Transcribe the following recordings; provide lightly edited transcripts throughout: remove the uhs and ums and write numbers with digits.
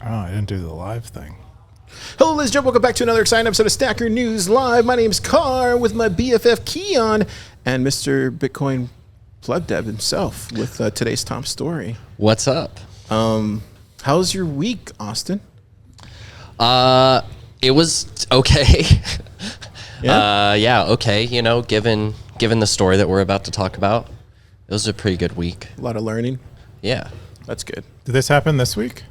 Oh, I didn't do the live thing. Hello, ladies and gentlemen. Welcome back to another exciting episode of Stacker News Live. My name's Car with my BFF Keyan and Mr. Bitcoin Pleb Dev himself with today's top story. What's up? How's your week, Austin? It was okay. Yeah? Okay. You know, given the story that we're about to talk about, it was a pretty good week. A lot of learning. Yeah. That's good. Did this happen this week?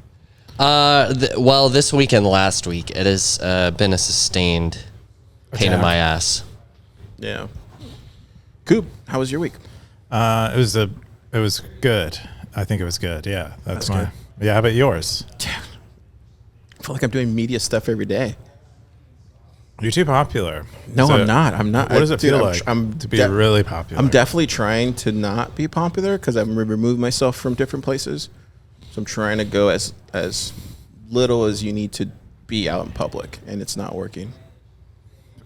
Well, this week and last week, it has been a sustained pain in my ass. Yeah. Coop, how was your week? It was good. I think it was good. Yeah, that's my. good. Yeah, how about yours? I feel like I'm doing media stuff every day. You're too popular. No, So, I'm not. I'm not. What does it Dude, feel like to be really popular? I'm definitely trying to not be popular because I've removed myself from different places. So I'm trying to go as little as you need to be out in public, and it's not working.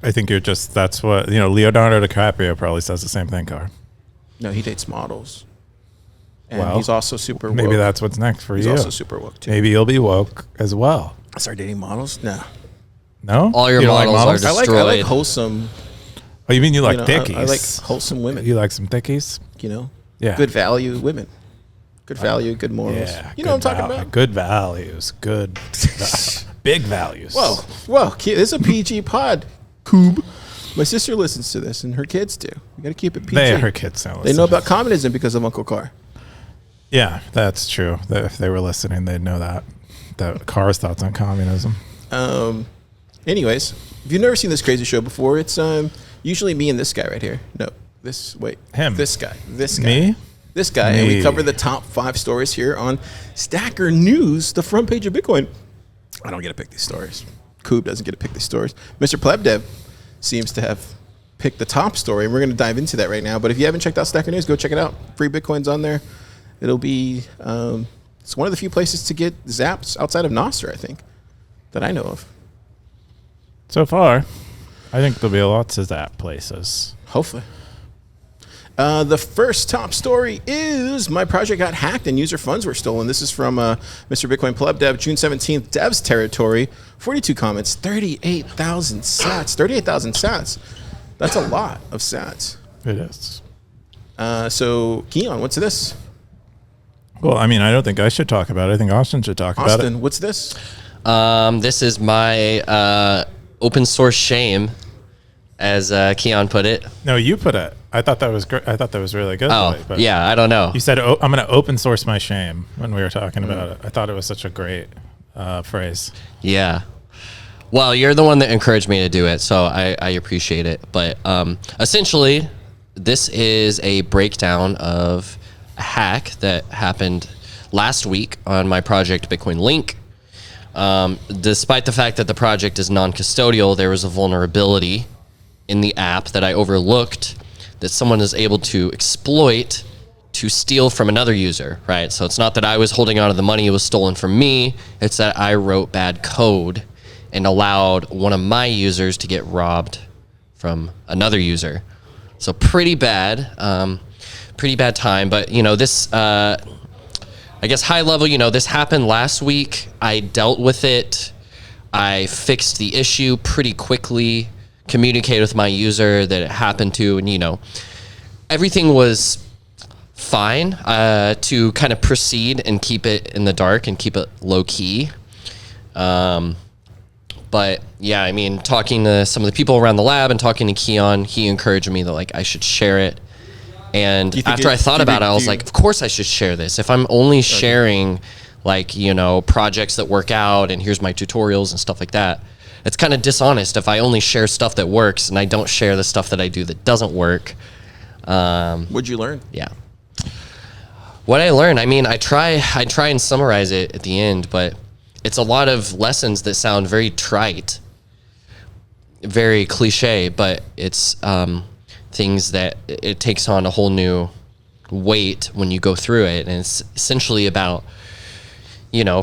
I think you're just. That's what Leonardo DiCaprio probably says the same thing, Car. No, he dates models. And Well, he's also super woke. Maybe that's what's next for He's you. also super woke, too. Maybe you'll be woke as well. I start dating models? No. No, All your You don't like models are I like destroyed. wholesome, Oh, you mean you like you know, dickies? I like wholesome women, You like some dickies? you know? Yeah. Good value women. Good value, good morals. Yeah. You know what I'm good talking about? Good values. Good. Big values. Whoa, this is a PG pod. Coob. My sister listens to this, and her kids do. We got to keep it PG. Her kids don't They listen. know about communism because of Uncle Carr. Yeah, that's true. If they were listening, they'd know that. That Car's thoughts on communism. Anyways, if you've never seen this crazy show before, it's usually me and this guy right here. No, Him. This guy. Me? This guy. And we Me. cover the top 5 stories here on Stacker News, the front page of Bitcoin. I don't get to pick these stories. Coob doesn't get to pick these stories. Mr. Pleb Dev seems to have picked the top story, and we're going to dive into that right now. But if you haven't checked out Stacker News, go check it out. Free Bitcoin's on there. It'll be, it's one of the few places to get zaps outside of Nostr, I think, that I know of. So far, I think there'll be lots of that places. Hopefully. The first top story is my project got hacked and user funds were stolen. This is from Mr. Bitcoin Pleb Dev, June 17th, Dev's territory. 42 comments, 38,000 sats. 38,000 sats. That's a lot of sats. It is. So, Keyan, what's this? Well, I mean, I don't think I should talk about it. I think Austin should talk about it. Austin, what's this? This is my open source shame, as Keyan put it. No, you put it. I thought that was great. I thought that was really good. Oh, but yeah, I don't know. You said, I'm going to open source my shame when we were talking about it. I thought it was such a great phrase. Yeah. Well, you're the one that encouraged me to do it, so I appreciate it. But essentially, this is a breakdown of a hack that happened last week on my project Bitcoin Link. Despite the fact that the project is non-custodial, there was a vulnerability in the app that I overlooked that someone is able to exploit to steal from another user, right? So it's not that I was holding on to the money, it was stolen from me. It's that I wrote bad code and allowed one of my users to get robbed from another user. So pretty bad time. But, this, I guess high level, this happened last week. I dealt with it. I fixed the issue pretty quickly, communicated with my user that it happened to, and, everything was fine to kind of proceed and keep it in the dark and keep it low key. But yeah, I mean, talking to some of the people around the lab and talking to Keyan, he encouraged me that I should share it. And after I thought about it, I was like, of course I should share this. If I'm only sharing projects that work out and here's my tutorials and stuff like that, it's kind of dishonest if I only share stuff that works and I don't share the stuff that I do that doesn't work. What'd you learn? Yeah. What I learned, I mean, I try and summarize it at the end, but it's a lot of lessons that sound very trite, very cliche, but it's things that it takes on a whole new weight when you go through it. And it's essentially about,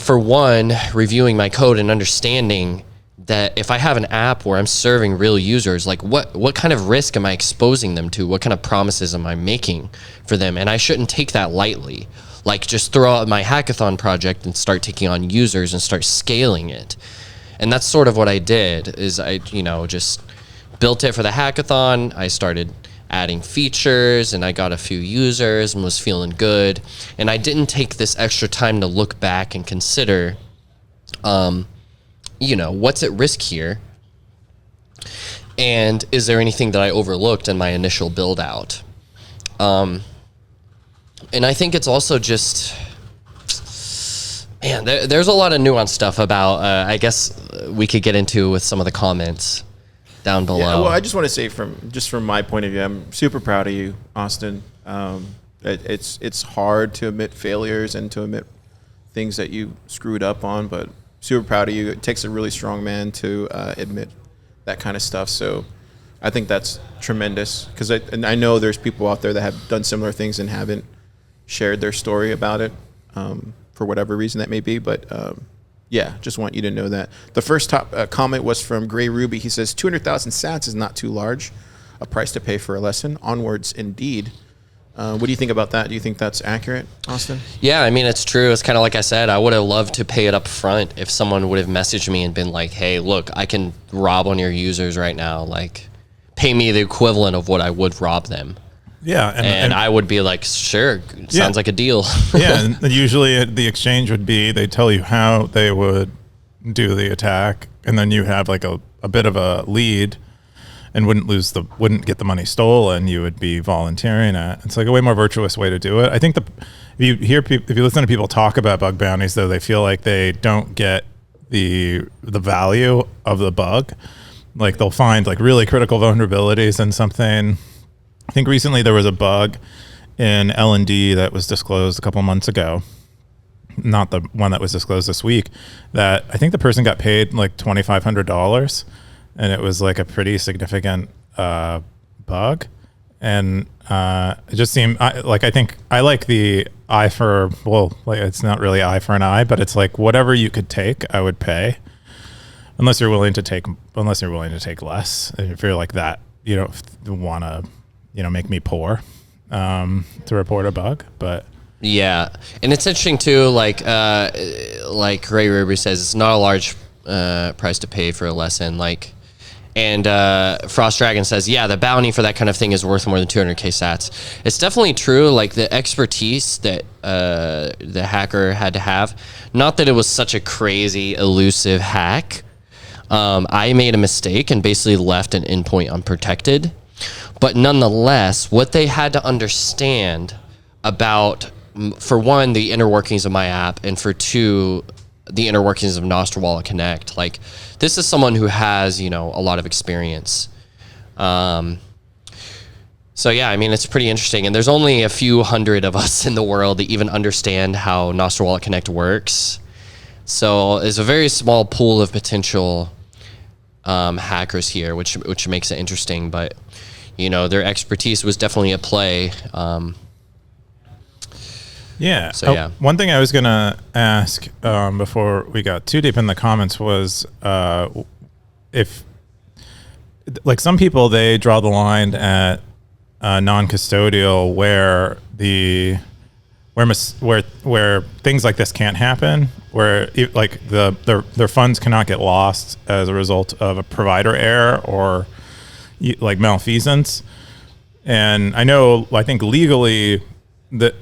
for one, reviewing my code and understanding that if I have an app where I'm serving real users, what kind of risk am I exposing them to? What kind of promises am I making for them? And I shouldn't take that lightly. like just throw out my hackathon project and start taking on users and start scaling it. And that's sort of what I did is I, just built it for the hackathon. I started adding features and I got a few users and was feeling good. And I didn't take this extra time to look back and consider, what's at risk here? And is there anything that I overlooked in my initial build out? And I think it's also just, man, there's a lot of nuanced stuff about, I guess we could get into with some of the comments down below. Yeah, well, I just want to say from my point of view, I'm super proud of you, Austin. It's hard to admit failures and to admit things that you screwed up on, but super proud of you. It takes a really strong man to admit that kind of stuff. So I think that's tremendous because I know there's people out there that have done similar things and haven't shared their story about it for whatever reason that may be. But yeah, just want you to know that. The first top comment was from Gray Ruby. He says 200,000 sats is not too large, a price to pay for a lesson. Onwards, indeed. What do you think about that? Do you think that's accurate, Austin? Yeah, I mean, it's true. It's kind of like I said, I would have loved to pay it up front if someone would have messaged me and been like, hey, look, I can rob on your users right now. Like, pay me the equivalent of what I would rob them. Yeah. And I would be like, sure, sounds like a deal. Yeah, and usually the exchange would be they tell you how they would do the attack, and then you have like a bit of a lead and wouldn't get the money stolen. You would be volunteering it. It's like a way more virtuous way to do it. I think if you listen to people talk about bug bounties, though, they feel like they don't get the value of the bug. Like they'll find like really critical vulnerabilities in something. I think recently there was a bug in L&D that was disclosed a couple months ago, not the one that was disclosed this week, that I think the person got paid like $2,500, and it was like a pretty significant bug. And it just seemed I think I like the eye for, well, like it's not really eye for an eye, but it's like whatever you could take, I would pay, unless you're willing to take less. If you're like that, you don't want to, make me poor to report a bug. But yeah, and it's interesting too. Like Ray Ruby says, it's not a large price to pay for a lesson. Like, and Frost Dragon says, yeah, the bounty for that kind of thing is worth more than 200k sats. It's definitely true. Like the expertise that the hacker had to have. Not that it was such a crazy elusive hack. I made a mistake and basically left an endpoint unprotected. But nonetheless, what they had to understand about, for one, the inner workings of my app, and for two, the inner workings of Nostr Wallet Connect. Like, this is someone who has, a lot of experience. So yeah, I mean, it's pretty interesting. And there's only a few hundred of us in the world that even understand how Nostr Wallet Connect works. So there's a very small pool of potential hackers here, which makes it interesting. But their expertise was definitely at play. yeah. So yeah. One thing I was gonna ask before we got too deep in the comments was if, like, some people, they draw the line at non-custodial where things like this can't happen, where like their funds cannot get lost as a result of a provider error or like malfeasance. And I think legally that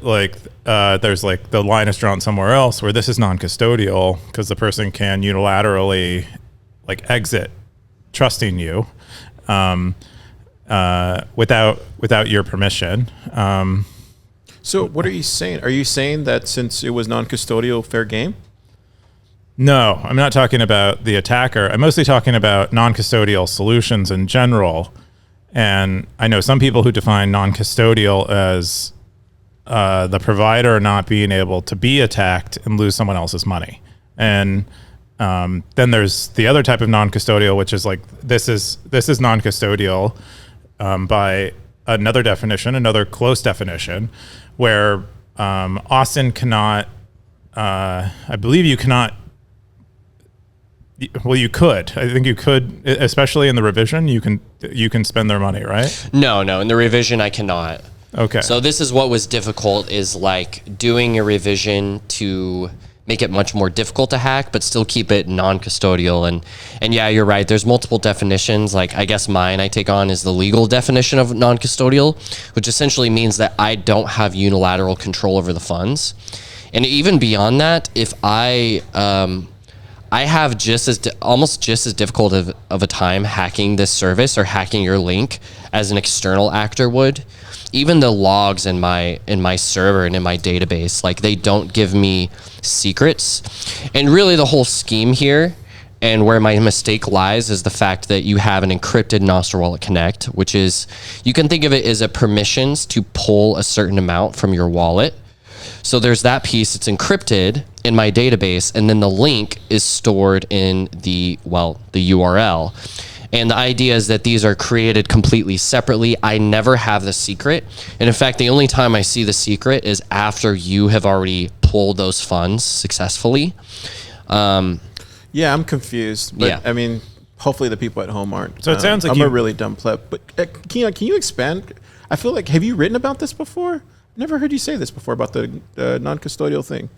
there's like the line is drawn somewhere else where this is non-custodial because the person can unilaterally like exit trusting you without your permission. So what are you saying? Are you saying that since it was non-custodial, fair game? No, I'm not talking about the attacker. I'm mostly talking about non-custodial solutions in general. And I know some people who define non-custodial as the provider not being able to be attacked and lose someone else's money. And then there's the other type of non-custodial, which is like this is non-custodial by another definition, another close definition, where Austin cannot. I believe you cannot. Well, you could. I think you could, especially in the revision. You can spend their money, right? No. In the revision, I cannot. Okay. So this is what was difficult, is like doing a revision to make it much more difficult to hack, but still keep it non-custodial. And yeah, you're right. There's multiple definitions. Like, I guess mine I take on is the legal definition of non-custodial, which essentially means that I don't have unilateral control over the funds. And even beyond that, if I have almost just as difficult of a time hacking this service or hacking your link as an external actor would. Even the logs in my server and in my database, like, they don't give me secrets. And really the whole scheme here, and where my mistake lies, is the fact that you have an encrypted Nostr Wallet Connect, which is, you can think of it as a permissions to pull a certain amount from your wallet. So there's that piece. It's encrypted in my database, and then the link is stored in the URL. And the idea is that these are created completely separately. I never have the secret. And in fact, the only time I see the secret is after you have already pulled those funds successfully. Yeah, I'm confused. But Yeah. I mean, hopefully the people at home aren't. So it sounds like I'm you- a really dumb pleb. But Keyan, can you expand? I feel like, have you written about this before? Never heard you say this before about the non-custodial thing.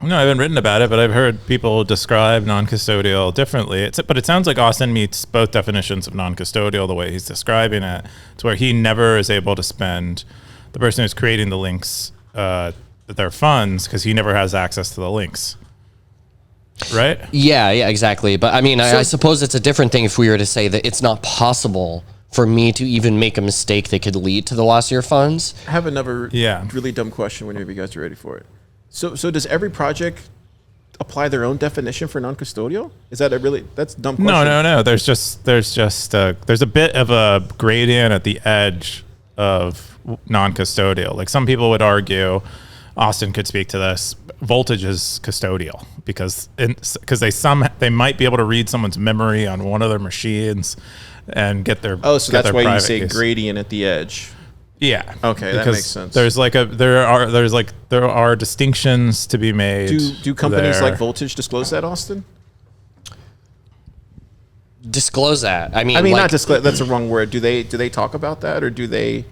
No, I haven't written about it, but I've heard people describe non-custodial differently. But it sounds like Austin meets both definitions of non-custodial the way he's describing it, to where he never is able to spend, the person who's creating the links, their funds, because he never has access to the links. Right? Yeah, exactly. But I mean, I suppose it's a different thing if we were to say that it's not possible for me to even make a mistake that could lead to the loss of your funds. I have another Yeah. really dumb question whenever you guys are ready for it. So does every project apply their own definition for non-custodial? Is that that's a dumb question. No. There's a bit of a gradient at the edge of non-custodial. Like, some people would argue, Austin could speak to this, voltage is custodial because they might be able to read someone's memory on one of their machines and get their Oh, so get that's their why you private say keys. gradient at the edge. Yeah. Okay, that because makes sense. There are distinctions to be made. Do companies there. like Voltage disclose that, Austin? Disclose that. I mean, I mean, like, not disclose. That's a wrong word. Do they talk about that, or do they?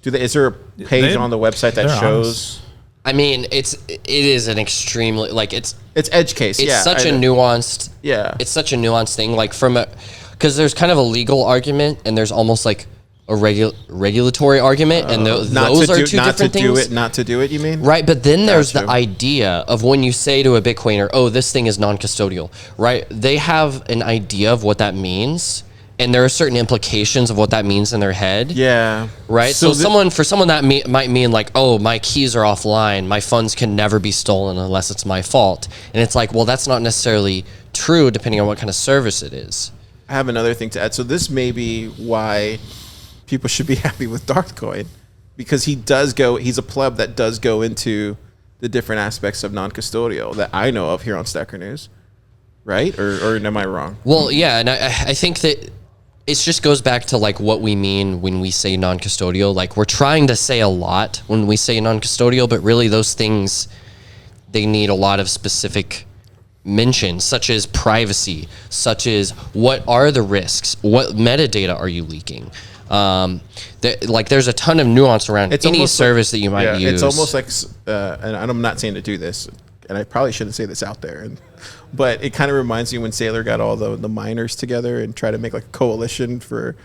Is there a page on the website that they're shows? honest. I mean, it is an extremely, like, it's It's edge case. Yeah, such I a know. nuanced. Yeah. It's such a nuanced thing. Like, because there's kind of a legal argument, and there's almost like a regulatory argument, and those are two different things. Not to do it. You mean? Right, but then there's Gotcha. the idea of when you say to a Bitcoiner, "Oh, this thing is non-custodial," right? They have an idea of what that means, and there are certain implications of what that means in their head. Yeah. Right. So, the- for someone that might mean like, "Oh, my keys are offline. My funds can never be stolen unless it's my fault." And it's like, well, that's not necessarily true, depending on what kind of service it is. I have another thing to add. So this may be why people should be happy with Darkcoin, because he's a pleb that does go into the different aspects of non-custodial that I know of here on Stacker News, right? Or am I wrong? Well, yeah, and I think that it just goes back to like what we mean when we say non-custodial. Like, we're trying to say a lot when we say non-custodial, but really those things, they need a lot of specific mentions, such as privacy, such as what are the risks, what metadata are you leaking. There's a ton of nuance around any service that you might use. It's almost like, and I'm not saying to do this, and I probably shouldn't say this out there, but it kind of reminds me when Sailor got all the miners together and tried to make like a coalition for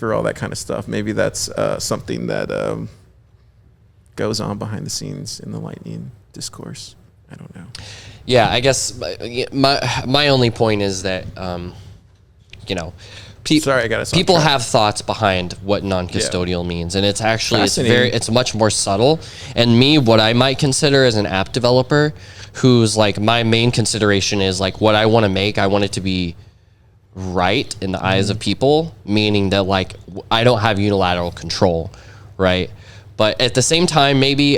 all that kind of stuff. Maybe that's something that goes on behind the scenes in the Lightning discourse. I don't know. Yeah, I guess my only point is that Sorry, I got us off people track. have thoughts behind what non-custodial means, and it's actually Fascinating. it's much more subtle. And me, what I might consider as an app developer, who's like, my main consideration is like, what I want to make, I want it to be right in the eyes of people, meaning that like I don't have unilateral control, right? But at the same time, maybe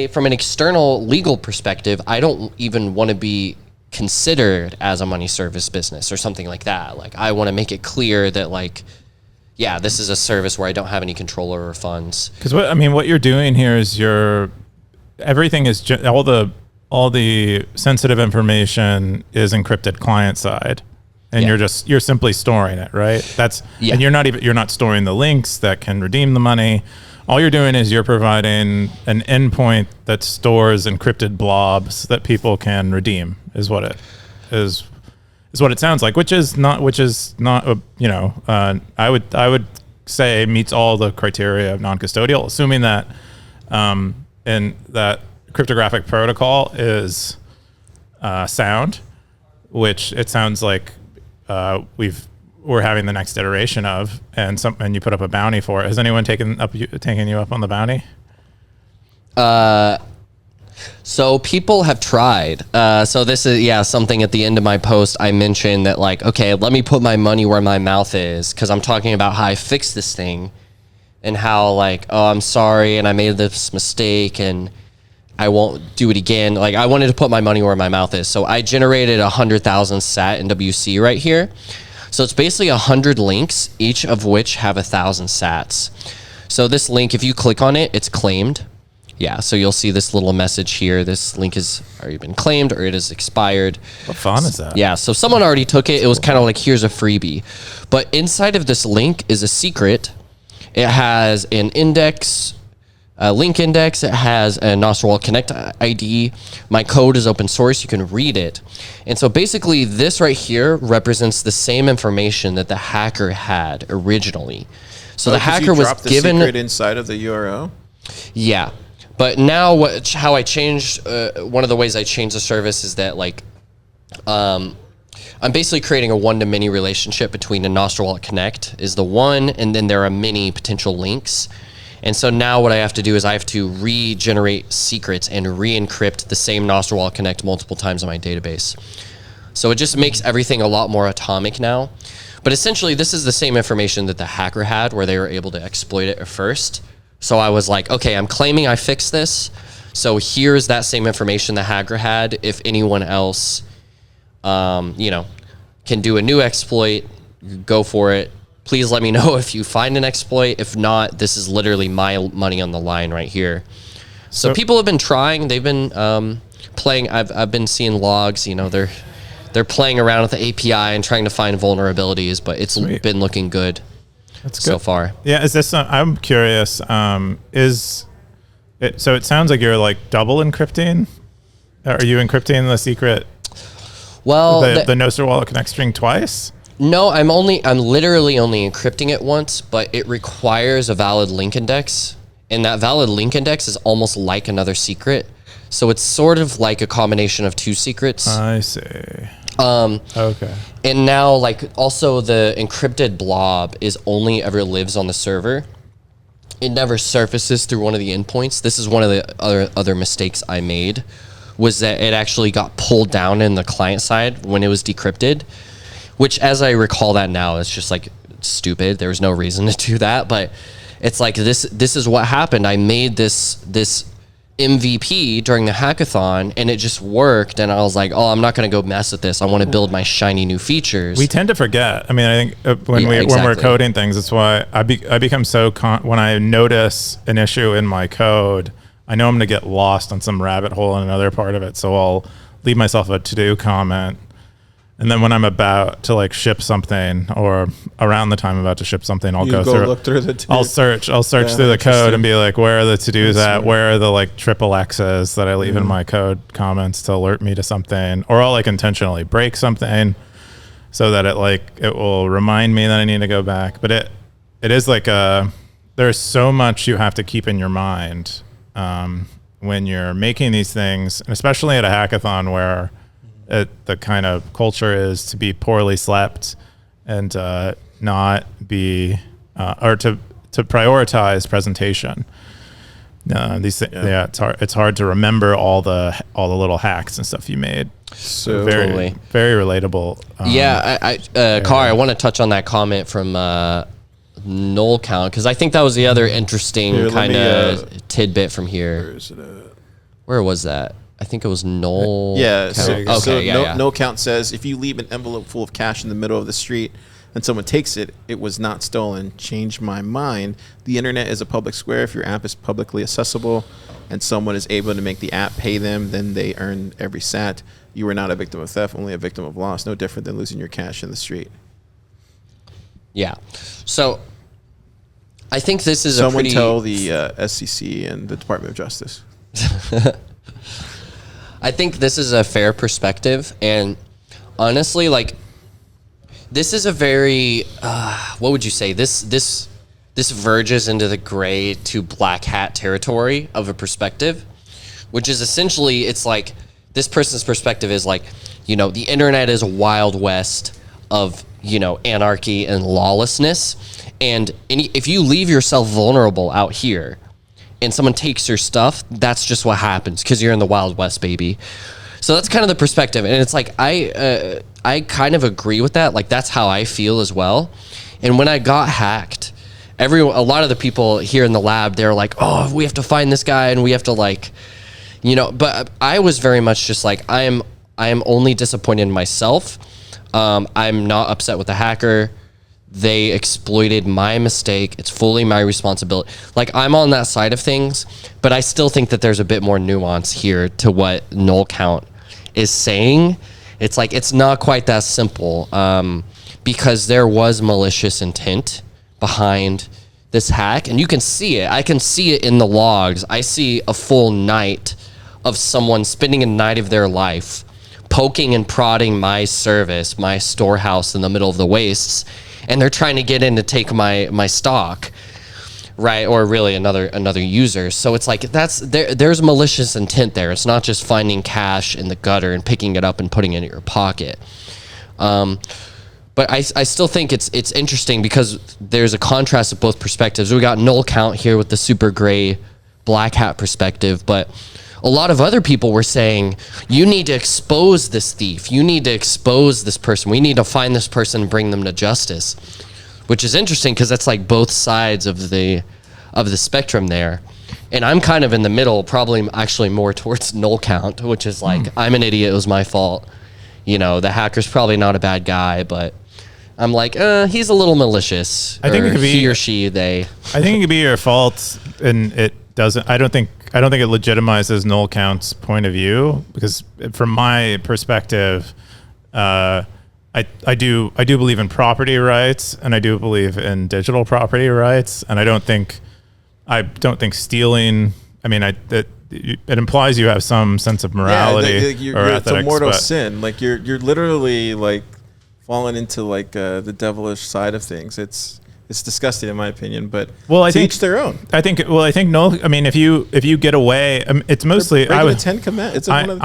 from an external legal perspective, I don't even want to be considered as a money service business or something like that. Like, I want to make it clear that like, yeah, this is a service where I don't have any control over funds. Because what you're doing here is everything is all the sensitive information is encrypted client side, and Yeah. you're simply storing it, right? And you're not storing the links that can redeem the money, all you're doing is you're providing an endpoint that stores encrypted blobs that people can redeem. Is what it is. Is what it sounds like. Which is not. I would say meets all the criteria of non-custodial, assuming that and that cryptographic protocol is sound, which it sounds like we're having the next iteration of, and you put up a bounty for it. Has anyone taken you up on the bounty? So people have tried. So this is something at the end of my post I mentioned that, like, okay, let me put my money where my mouth is, because I'm talking about how I fixed this thing and how, like, oh, I'm sorry and I made this mistake and I won't do it again. Like, I wanted to put my money where my mouth is. So I generated 100,000 sat in WC right here. So it's basically 100 links, each of which have 1,000 sats. So this link, if you click on it, it's claimed. Yeah, so you'll see this little message here. This link has already been claimed, or it is expired. What font is that? Yeah, so someone already took it. It was kind of like, here's a freebie. But inside of this link is a secret. It has an index, a link index. It has a Nostr Connect ID. My code is open source. You can read it. And so basically this right here represents the same information that the hacker had originally. So the hacker was given... the secret inside of the URL? Yeah. But now how I changed, one of the ways I changed the service is that, like, I'm basically creating a one-to-many relationship between a Nostr Connect is the one, and then there are many potential links. And so now what I have to do is I have to regenerate secrets and re-encrypt the same Nostr Connect multiple times in my database. So it just makes everything a lot more atomic now. But essentially, this is the same information that the hacker had, where they were able to exploit it at first. So I was like, okay, I'm claiming I fixed this. So here's that same information the hacker had. If anyone else, can do a new exploit, go for it. Please let me know if you find an exploit. If not, this is literally my money on the line right here. So people have been trying. They've been playing. I've been seeing logs. They're playing around with the API and trying to find vulnerabilities, but it's been looking good. That's good so far. Yeah, is this? I'm curious. So it sounds like you're like double encrypting. Are you encrypting the secret? Well, the Nostr Wallet Connect string twice. No, I'm literally only encrypting it once, but it requires a valid link index, and that valid link index is almost like another secret. So it's sort of like a combination of two secrets. I see. Okay. And now, like, also the encrypted blob only ever lives on the server. It never surfaces through one of the endpoints. This is one of the other mistakes I made, was that it actually got pulled down in the client side when it was decrypted, which, as I recall that now, is just like stupid. There was no reason to do that, but it's like this is what happened. I made this MVP during the hackathon, and it just worked, and I was like, oh, I'm not going to go mess with this. I want to build my shiny new features. We tend to forget. I mean, I think when we're coding things, that's why I become so when I notice an issue in my code, I know I'm going to get lost on some rabbit hole in another part of it, so I'll leave myself a to-do comment. And then when I'm about to like ship something, or around the time I'm about to ship something, I'll go look through the I'll search through the code and be like, where are the to-dos at? Where are the like triple X's that I leave in my code comments to alert me to something? Or I'll like intentionally break something so that it will remind me that I need to go back. But it is like there's so much you have to keep in your mind when you're making these things, and especially at a hackathon where the kind of culture is to be poorly slept and not be or to prioritize presentation. It's hard to remember all the little hacks and stuff you made. So very relatable. Car, I want to touch on that comment from null count, because I think that was the other interesting kind of tidbit from here. Where is it at? Where was that? I think it was null. Yeah. Count. Null count says if you leave an envelope full of cash in the middle of the street and someone takes it, it was not stolen. Change my mind. The internet is a public square. If your app is publicly accessible and someone is able to make the app pay them, then they earn every sat. You are not a victim of theft, only a victim of loss. No different than losing your cash in the street. Yeah. So I think this is Someone a pretty... tell the SEC and the Department of Justice. I think this is a fair perspective, and honestly, like, this is a very what would you say? This verges into the gray to black hat territory of a perspective, which is essentially, it's like this person's perspective is like, you know, the internet is a wild west of, you know, anarchy and lawlessness, and if you leave yourself vulnerable out here and someone takes your stuff, that's just what happens because you're in the Wild West, baby. So that's kind of the perspective. And it's like, I kind of agree with that. Like, that's how I feel as well. And when I got hacked, a lot of the people here in the lab, they're like, oh, we have to find this guy and we have to, like, you know, but I was very much just like, I am only disappointed in myself. I'm not upset with the hacker. They exploited my mistake. It's fully my responsibility. Like, I'm on that side of things, but I still think that there's a bit more nuance here to what null count is saying. It's like, it's not quite that simple, because there was malicious intent behind this hack, and you can see it. I can see it in the logs. I see a full night of someone spending a night of their life poking and prodding my service, my storehouse in the middle of the wastes, and they're trying to get in to take my stock, right? Or really another user. So it's like, there's malicious intent there. It's not just finding cash in the gutter and picking it up and putting it in your pocket. But I still think it's interesting because there's a contrast of both perspectives. We got null count here with the super gray black hat perspective, but a lot of other people were saying, you need to expose this thief. You need to expose this person. We need to find this person and bring them to justice, which is interesting because that's like both sides of the spectrum there. And I'm kind of in the middle, probably actually more towards null count, which is like, I'm an idiot. It was my fault. You know, the hacker's probably not a bad guy, but I'm like, he's a little malicious. I think it could be he or she, they. I think it could be your fault, and it doesn't. I don't think it legitimizes null count's point of view, because from my perspective, I do believe in property rights, and I do believe in digital property rights, and I don't think stealing. I mean, it implies you have some sense of morality or ethics. It's a mortal sin. Like you're literally like falling into like the devilish side of things. It's disgusting in my opinion, but I think each their own. I think no. I mean, if you get away, it's mostly. I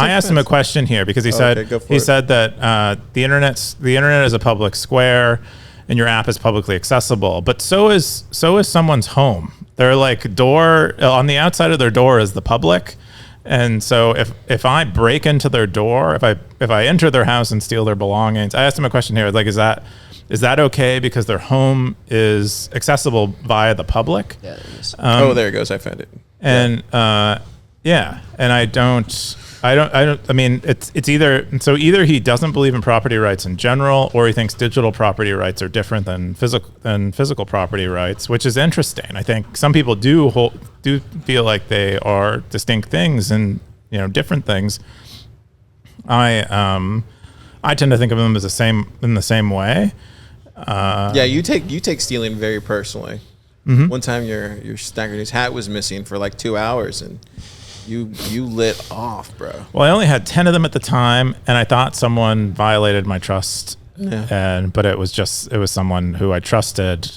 asked him a question here because he said that the internet is a public square, and your app is publicly accessible. But so is someone's home. They're like door on the outside of their door is the public, and so if I break into their door, if I enter their house and steal their belongings, I asked him a question here like, is that okay because their home is accessible via the public? Yeah, it is. There it goes. I found it. And and I mean, it's either he doesn't believe in property rights in general, or he thinks digital property rights are different than physical property rights, which is interesting. I think some people do feel like they are distinct things and, you know, different things. I tend to think of them as in the same way. You take stealing very personally. Mm-hmm. One time your Stacker News hat was missing for like 2 hours, and you lit off, bro. Well, I only had 10 of them at the time, and I thought someone violated my trust. Yeah. But it was someone who I trusted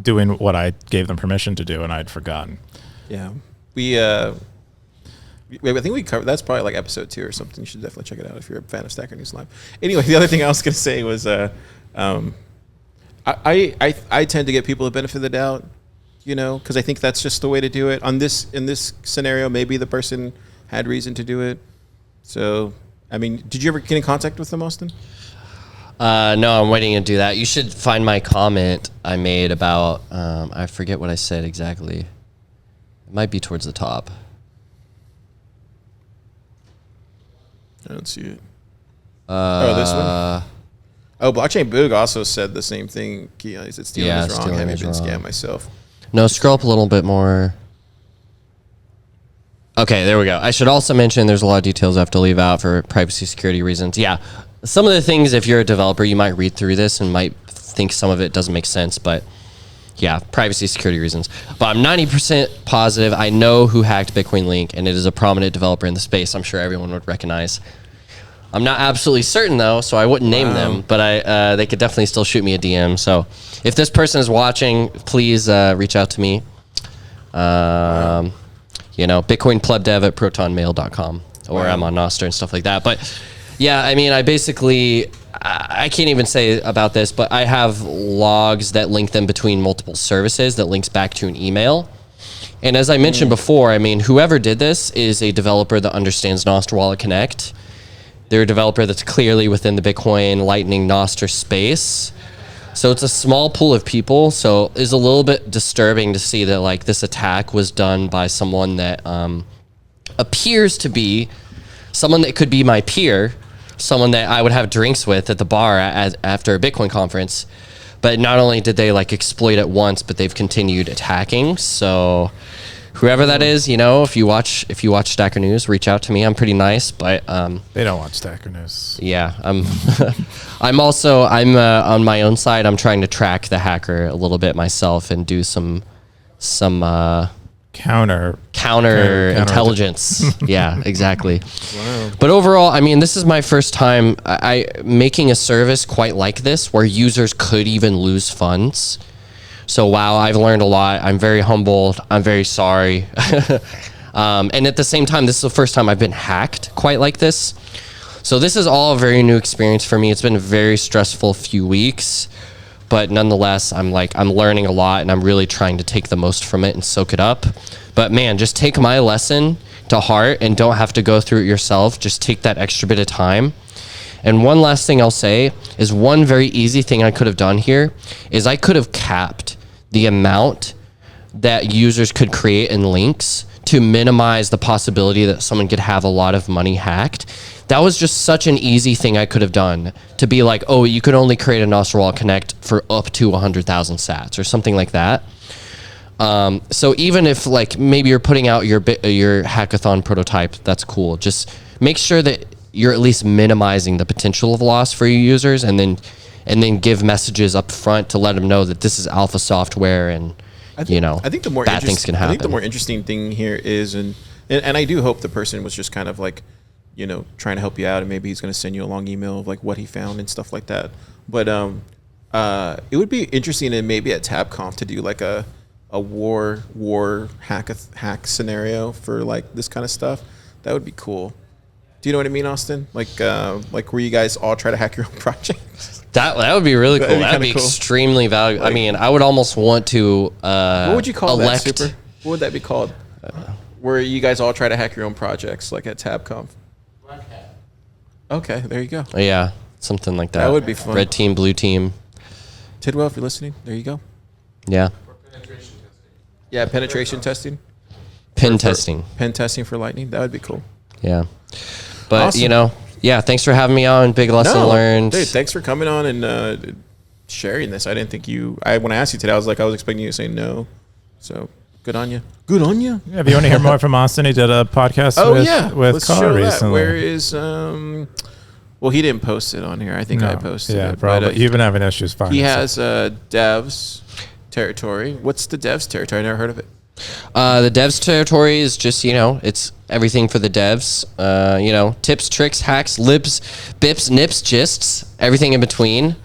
doing what I gave them permission to do, and I'd forgotten. Yeah. I think we covered, that's probably like episode 2 or something. You should definitely check it out if you're a fan of Stacker News Live. Anyway, the other thing I was going to say was I tend to give people the benefit of the doubt, you know, because I think that's just the way to do it. In this scenario, maybe the person had reason to do it. So, I mean, did you ever get in contact with them, Austin? No, I'm waiting to do that. You should find my comment I made about, I forget what I said exactly. It might be towards the top. I don't see it. This one? Blockchain Boog also said the same thing. He said stealing is wrong. I haven't been scammed myself. No, scroll up a little bit more. Okay, there we go. I should also mention there's a lot of details I have to leave out for privacy security reasons. Yeah, some of the things, if you're a developer, you might read through this and might think some of it doesn't make sense, but Yeah, privacy security reasons. But I'm 90% positive I know who hacked Bitcoin Link, and it is a prominent developer in the space. I'm sure everyone would recognize. I'm not absolutely certain though, so I wouldn't name them, but they could definitely still shoot me a DM. So if this person is watching, please reach out to me. BitcoinPlebDev@protonmail.com, or I'm on Nostr and stuff like that. But yeah, I mean, I can't even say about this, but I have logs that link them between multiple services that links back to an email. And as I mentioned before, I mean, whoever did this is a developer that understands Nostr Wallet Connect. They're a developer that's clearly within the Bitcoin, Lightning, Nostr space. So it's a small pool of people. So it's a little bit disturbing to see that like this attack was done by someone that appears to be someone that could be my peer, someone that I would have drinks with at the bar after a Bitcoin conference. But not only did they like exploit it once, but they've continued attacking. So whoever that is, if you watch Stacker News, reach out to me. I'm pretty nice, but They don't watch Stacker News. yeah, I'm on my own side. I'm trying to track the hacker a little bit myself and do some Counter intelligence. Yeah, exactly. Wow. But overall, I mean, this is my first time I making a service quite like this where users could even lose funds. So wow, I've learned a lot. I'm very humbled. I'm very sorry. And at the same time, this is the first time I've been hacked quite like this. So this is all a very new experience for me. It's been a very stressful few weeks. But nonetheless, I'm learning a lot, and I'm really trying to take the most from it and soak it up. But man, just take my lesson to heart and don't have to go through it yourself. Just take that extra bit of time. And one last thing I'll say is one very easy thing I could have done here is I could have capped the amount that users could create in links to minimize the possibility that someone could have a lot of money hacked. That was just such an easy thing I could have done to be like, oh, you could only create a Nostr Wallet Connect for up to 100,000 sats or something like that. So even if like maybe you're putting out your hackathon prototype, that's cool. Just make sure that you're at least minimizing the potential of loss for your users, and then give messages up front to let them know that this is alpha software and I think the more bad things can happen. I think the more interesting thing here is, and I do hope the person was just kind of like, trying to help you out, and maybe he's going to send you a long email of like what he found and stuff like that. But it would be interesting, and maybe at TabConf to do like a war hack scenario for like this kind of stuff. That would be cool. Do you know what I mean, Austin? Like where you guys all try to hack your own project. That would be really cool. That'd be cool. Extremely valuable. I mean, I would almost want to what would you call that, Super? What would that be called? Where you guys all try to hack your own projects, like at TabConf. Black Hat. Okay, there you go. Yeah, something like that. That would be fun. Red team, blue team. Tidwell, if you're listening, there you go. Yeah. Yeah, penetration testing. Pen testing. Pen testing for Lightning. That would be cool. Yeah. But, Awesome. thanks for having me on. Big lesson learned. Dude, thanks for coming on and sharing this. I didn't think when I asked you today, I was expecting you to say no. So good on you. Good on you. Yeah, if you want to hear more from Austin, he did a podcast with Car recently. Where is, well, he didn't post it on here. I think I posted it. Yeah, probably. But, you've been having issues finding it. He has devs territory. What's the devs territory? I never heard of it. The devs territory is just, it's everything for the devs. Tips, tricks, hacks, libs, bips, nips, gists, everything in between.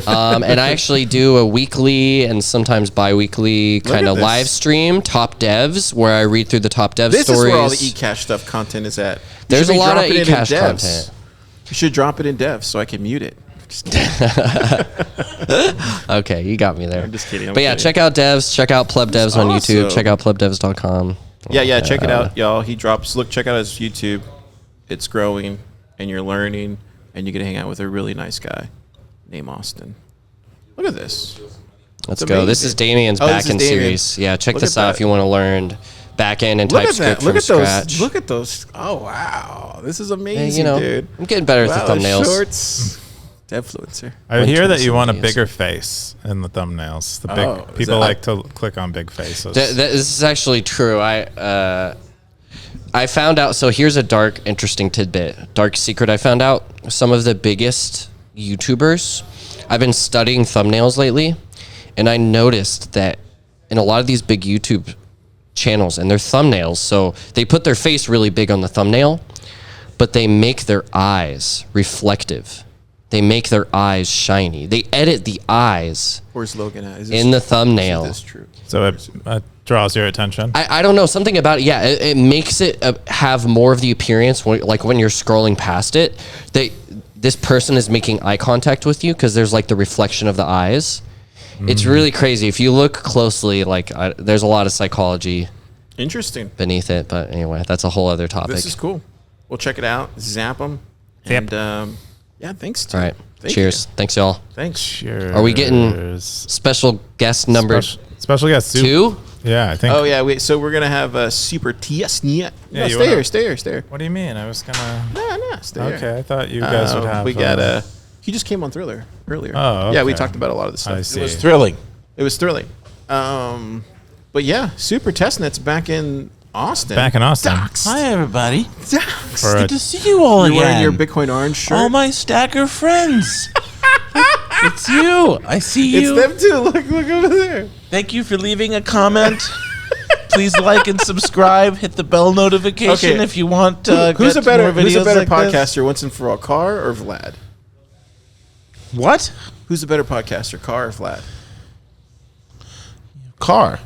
And I actually do a weekly and sometimes bi-weekly kind of live stream, Top Devs, where I read through the top dev stories. This is where all the eCash stuff content is at. There's a lot of eCash content. You should drop it in devs so I can mute it. Okay, you got me there. I'm just kidding. But yeah, check out devs, check out Pleb Devs on YouTube, check out plebdevs.com. Yeah, check it out, y'all. He drops, check out his YouTube. It's growing, and you're learning, and you get to hang out with a really nice guy named Austin. Look at this. Let's go. This is Damien's backend series. Yeah, check this out if you want to learn backend and TypeScript from scratch. Look at those. Oh, wow. This is amazing, dude. I'm getting better at the thumbnails. Shorts. Devfluencer. I hear that you want a bigger face in the thumbnails. People like to click on big faces. This is actually true. I found out. So here's a interesting dark secret. I found out some of the biggest YouTubers. I've been studying thumbnails lately, And I noticed that in a lot of these big YouTube channels and their thumbnails, so they put their face really big on the thumbnail, but they make their eyes reflective. They make their eyes shiny. They edit the eyes Where's Logan at? in the thumbnail. Is this true? So it draws your attention. I don't know, something about it. Yeah, it makes it have more of the appearance like when you're scrolling past it. This person is making eye contact with you because there's like the reflection of the eyes. It's really crazy. If you look closely, like there's a lot of psychology Interesting. beneath it. But anyway, that's a whole other topic. This is cool. We'll check it out. Zap them. Yep. And yeah, thanks. All right. Thank Cheers. you. Thanks, y'all. Thanks. Cheers. Are we getting special guest number special guest soup? 2? Yeah, I think. Oh yeah, wait. So we're gonna have a super Testnet. Yeah, No, you stay wanna- here. Stay here. Stay here. What do you mean? I was gonna. No, stay here. Okay, I thought you guys would have. We got he just came on Thriller earlier. Oh, Yeah, we okay. talked about a lot of this stuff. I see. It was Thrilling. thrilling. But yeah, Super Testnet's back in Austin. Back in Austin. Docs. Hi, everybody. Docs. For Good to see you all You're wearing again. your Bitcoin orange shirt. All my Stacker friends. It's you. I see it's you. them too. Look over there. Thank you for leaving a comment. Please like and subscribe. Hit the bell notification Okay. if you want. Who's a get better more videos like podcaster, this. once and for all, Car or Vlad? What? Who's a better podcaster, Car or Vlad? Car.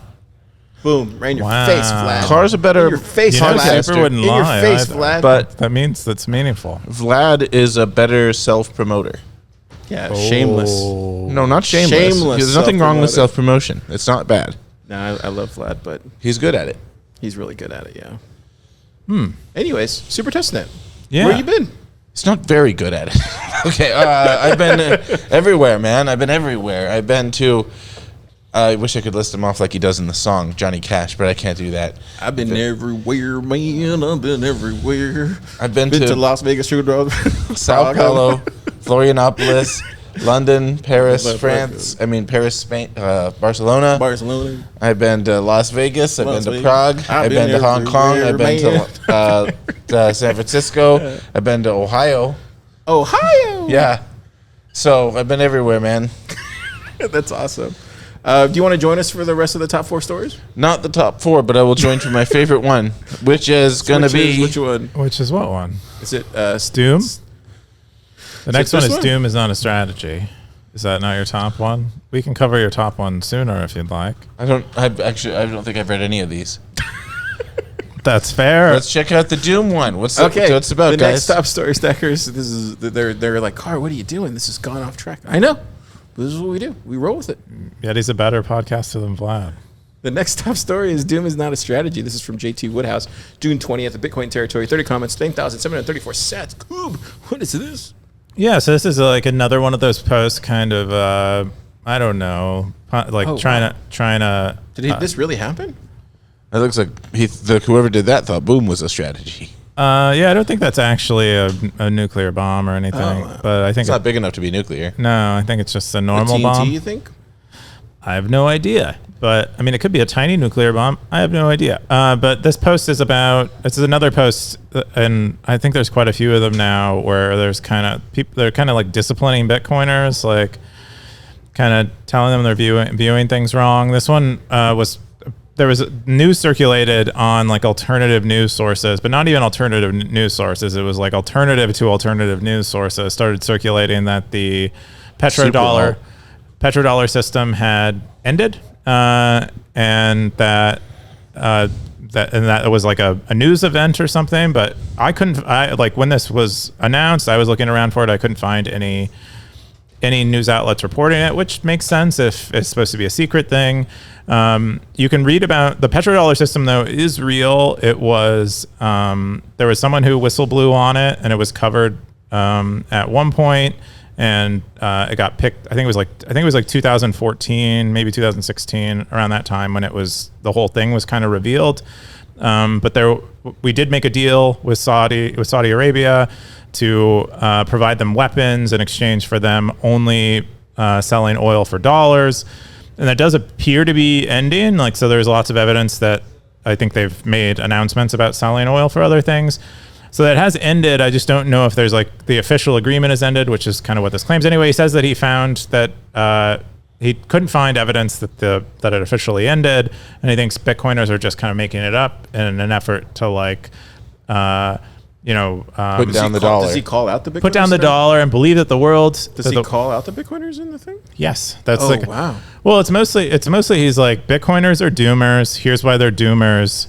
Boom, right in your Wow. face, Vlad. Car's a better in your face, You know, Vlad. Super wouldn't in your lie face, either. Vlad. But That means that's meaningful. Vlad is a better self-promoter. yeah, shameless. Oh. No, not shameless. Shameless There's nothing wrong with self-promoter. self-promotion. It's not bad. No, I love Vlad, but He's good at it. he's really good at it. Yeah. Anyways, Super Testnet. Yeah. Where you been? He's not very good at it. Okay, I've been everywhere, man. I've been everywhere. I've been to. I wish I could list them off like he does in the song Johnny Cash, but I can't do that. I've been everywhere, man. I've been everywhere. I've been to to Las Vegas, Sugar Sao Paulo, Florianopolis, London, Paris, Love France. Paris, Spain, Barcelona. Barcelona. I've been to Las Vegas. I've Las been to Vegas. Prague. I've been to Hong Kong. everywhere, I've been to San Francisco. I've been to Ohio. Ohio. Yeah. So I've been everywhere, man. That's awesome. Do you want to join us for the rest of the top 4 stories? Not the top 4, but I will join for my favorite one, which is going to be. Which one? Which is what one? Is it Doom? The next one this is one? Doom is not a strategy. Is that not your top one? We can cover your top one sooner if you'd like. I don't think I've read any of these. That's fair. Let's check out the Doom one. What's Okay, what's about, the guys? next top story, Stackers. This is they're like, Car, what are you doing? This has gone off track. I know. This is what we do. We roll with it. Yeti's a better podcaster than Vlad. The next top story is Doom is not a strategy. This is from JT Woodhouse, June 20th, the Bitcoin territory. 30 comments, 10,734 sats. Coob, what is this? Yeah, so this is like another one of those posts, kind of. I don't know, like Oh, trying wow. to. Did this really happen? It looks like whoever did that thought Boom was a strategy. Yeah, I don't think that's actually a nuclear bomb or anything, wow. but I think It's not big enough to be nuclear. no, I think it's just a A normal TNT, bomb. you think? I have no idea, but I mean, it could be a tiny nuclear bomb. I have no idea. But this post is about. This is another post, and I think there's quite a few of them now where there's kind of people. They're kind of like disciplining Bitcoiners, like kind of telling them they're viewing things wrong. This one was. There was news circulated on like alternative news sources, but not even alternative news sources. It was like alternative to alternative news sources started circulating that the petrodollar system had ended, and that it was like a news event or something. But I couldn't. When this was announced, I was looking around for it. I couldn't find any news outlets reporting it, which makes sense if it's supposed to be a secret thing. You can read about the petrodollar system, though, is real. It was there was someone who whistle blew on it, and it was covered at one point, and it got picked. I think it was like 2014, maybe 2016, around that time when the whole thing was kind of revealed. But we did make a deal with Saudi Arabia to provide them weapons in exchange for them only selling oil for dollars. And that does appear to be ending. So there's lots of evidence that I think they've made announcements about selling oil for other things. So that has ended. I just don't know if there's the official agreement has ended, which is kind of what this claims. Anyway, he says that he found that he couldn't find evidence that that it officially ended, and he thinks Bitcoiners are just kind of making it up in an effort to like, Put down the dollar. Does he call out the Bitcoiners? put down the then? dollar and believe that the world. Does he call out the Bitcoiners in the thing? Yes, that's Oh, like wow. Well, it's mostly he's like Bitcoiners are doomers. Here's why they're doomers.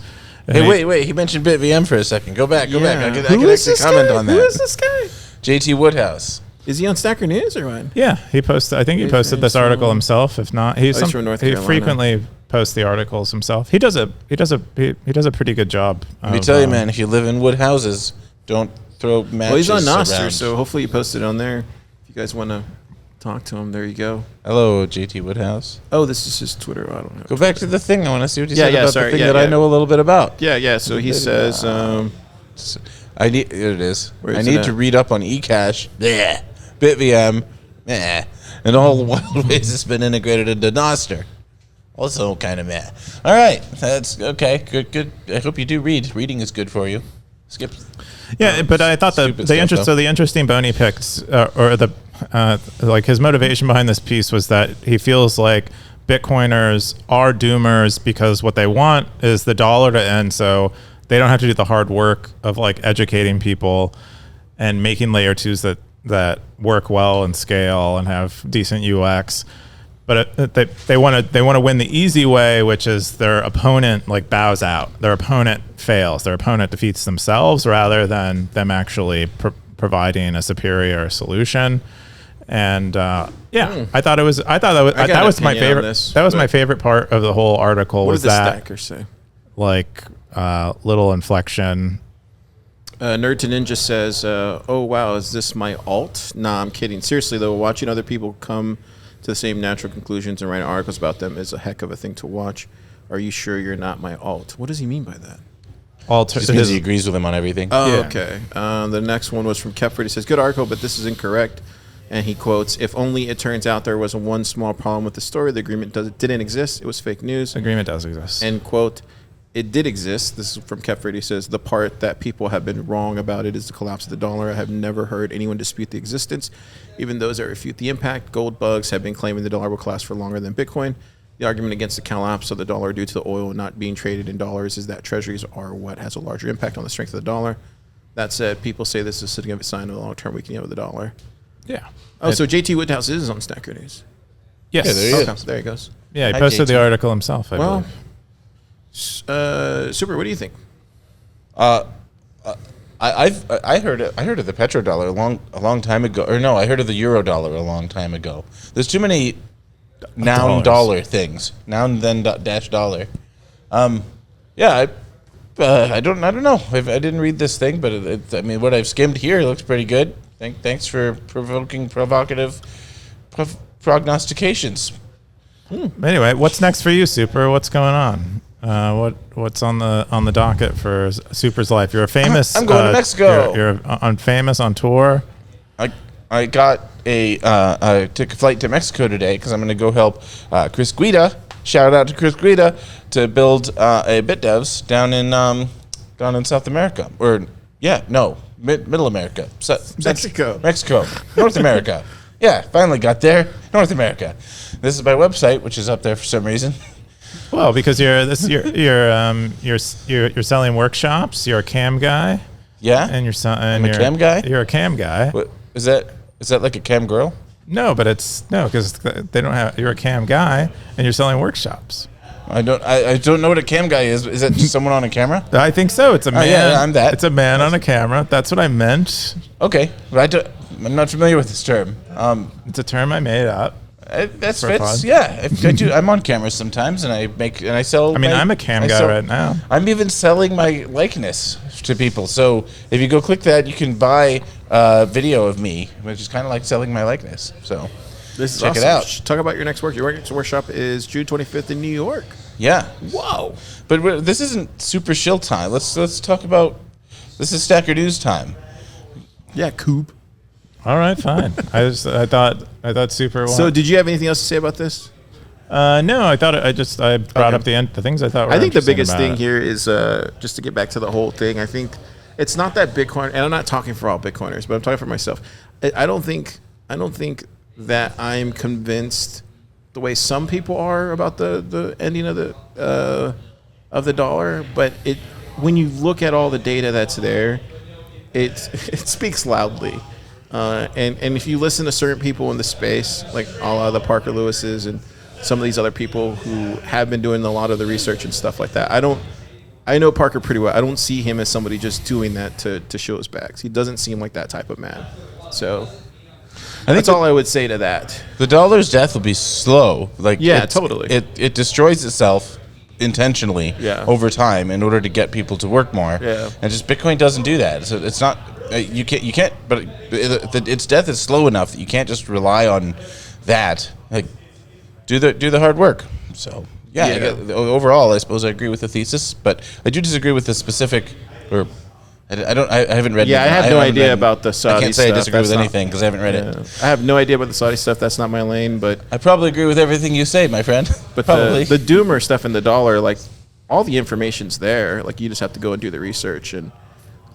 And Hey, wait. He mentioned BitVM for a second. Go back. I can Who is actually this comment guy? on that. Who is this guy? JT Woodhouse. Is he on Stacker News or what? Yeah, he posted. I think he posted this article himself. If not, he's from North he Carolina. frequently posts the articles himself. He does a pretty good job. Let me tell you, man, if you live in wood houses, don't throw matches Well, he's on Nostr, around. so hopefully you posted it on there. If you guys want to talk to him, there you go. Hello, JT Woodhouse. Oh, this is his Twitter. I don't know. Go back to the thing. I want to see what you Yeah, said yeah, about sorry, the thing yeah, that I yeah. know a little bit about. Yeah. So he says, I need. Here it is. Where I is it need at? to read up on eCash, bleh, BitVM, meh, and all the wild ways it's been integrated into Nostr. Also, kind of meh. All right, that's okay. Good. I hope you do read. Reading is good for you. Skip. Yeah, but I thought stupid stuff, the interesting bone he picks, or the like his motivation behind this piece was that he feels like Bitcoiners are doomers because what they want is the dollar to end, so they don't have to do the hard work of like educating people and making layer twos that work well and scale and have decent UX. But they want to win the easy way, which is their opponent like bows out, their opponent fails, their opponent defeats themselves rather than them actually providing a superior solution. And I thought that was my favorite. That was my favorite part of the whole article. what Was did the that Stacker say? like little inflection? Nerd to Ninja says, oh, wow, is this my alt? Nah, I'm kidding. Seriously, though, watching other people come to the same natural conclusions and write articles about them is a heck of a thing to watch. Are you sure you're not my alt? What does he mean by that? Just means he agrees with him on everything. Oh, Yeah. okay. The next one was from Kepford. He says, good article, but this is incorrect. And he quotes, if only it turns out there was one small problem with the story, the agreement didn't exist. It was fake news. Agreement does exist. End quote. It did exist. This is from Kepford. He says, the part that people have been wrong about it is the collapse of the dollar. I have never heard anyone dispute the existence. Even those that refute the impact, gold bugs have been claiming the dollar will collapse for longer than Bitcoin. The argument against the collapse of the dollar due to the oil not being traded in dollars is that treasuries are what has a larger impact on the strength of the dollar. That said, people say this is a significant sign of the long-term weakening of the dollar. Yeah. Oh, so JT Woodhouse is on Stacker News. Yes. Yeah, there he Okay, is. there he goes. Yeah, he Hi, posted the JT. article himself. I Well, believe. Super, what do you think? I heard of the petrodollar a long time ago. Or no, I heard of the euro dollar a long time ago. There's too many noun dollars. dollar things. Noun then dash dollar. I don't know. I didn't read this thing, but I mean, what I've skimmed here looks pretty good. Thanks for provocative prognostications. Anyway, what's next for you, Super? What's going on? What's on the docket for Super's life? You're a famous. I'm going to Mexico. You're on famous on tour. I got took a flight to Mexico today because I'm going to go help Chris Guida. Shout out to Chris Guida to build a BitDevs down in South America Middle America, Mexico, North America. Yeah, finally got there, North America. This is my website, which is up there for some reason. Well, because you're selling workshops. You're a cam guy, Yeah, and you're I'm a cam guy? You're a cam guy. What, is that like a cam girl? No, but because they don't have. You're a cam guy, and you're selling workshops. I don't know what a cam guy is. Is that just someone on a camera? I think so. It's a man. yeah, I'm that. It's a man on a camera. That's what I meant. Okay, but I'm not familiar with this term. It's a term I made up. That For fits. fun. Yeah, I do. I'm on camera sometimes, and I sell. I mean, I'm a cam guy right now. I'm even selling my likeness to people. So if you go click that, you can buy a video of me, which is kind of like selling my likeness. So This is check it awesome. out. Talk about your next work. Your next workshop is June 25th in New York. Yeah, Whoa. but this isn't super shill time. Let's talk about. This is Stacker News time. Yeah, Coop. All right, fine. I thought Super. So did you have anything else to say about this? No, I thought I brought up the things I thought were I think the interesting biggest about thing it. here is just to get back to the whole thing. I think it's not that Bitcoin, and I'm not talking for all Bitcoiners, but I'm talking for myself. I don't think that I'm convinced the way some people are about the ending of the dollar, but when you look at all the data that's there, it speaks loudly. And if you listen to certain people in the space, like a lot of the Parker Lewises and some of these other people who have been doing a lot of the research and stuff like that, I know Parker pretty well. I don't see him as somebody just doing that to show his bags. He doesn't seem like that type of man. So that's all I would say to that. The dollar's death will be slow. Totally. It destroys itself intentionally over time in order to get people to work more. Yeah. And just Bitcoin doesn't do that. So it's not you can't. But its death is slow enough that you can't just rely on that. Like do the hard work. So overall, I suppose I agree with the thesis, but I do disagree with the specific. Or I haven't read. Yeah, I have no idea about the Saudi stuff. I can't say I disagree with anything because I haven't read it. I have no idea about the Saudi stuff. That's not my lane, but I probably agree with everything you say, my friend. But probably the doomer stuff in the dollar, like all the information's there. Like you just have to go and do the research, and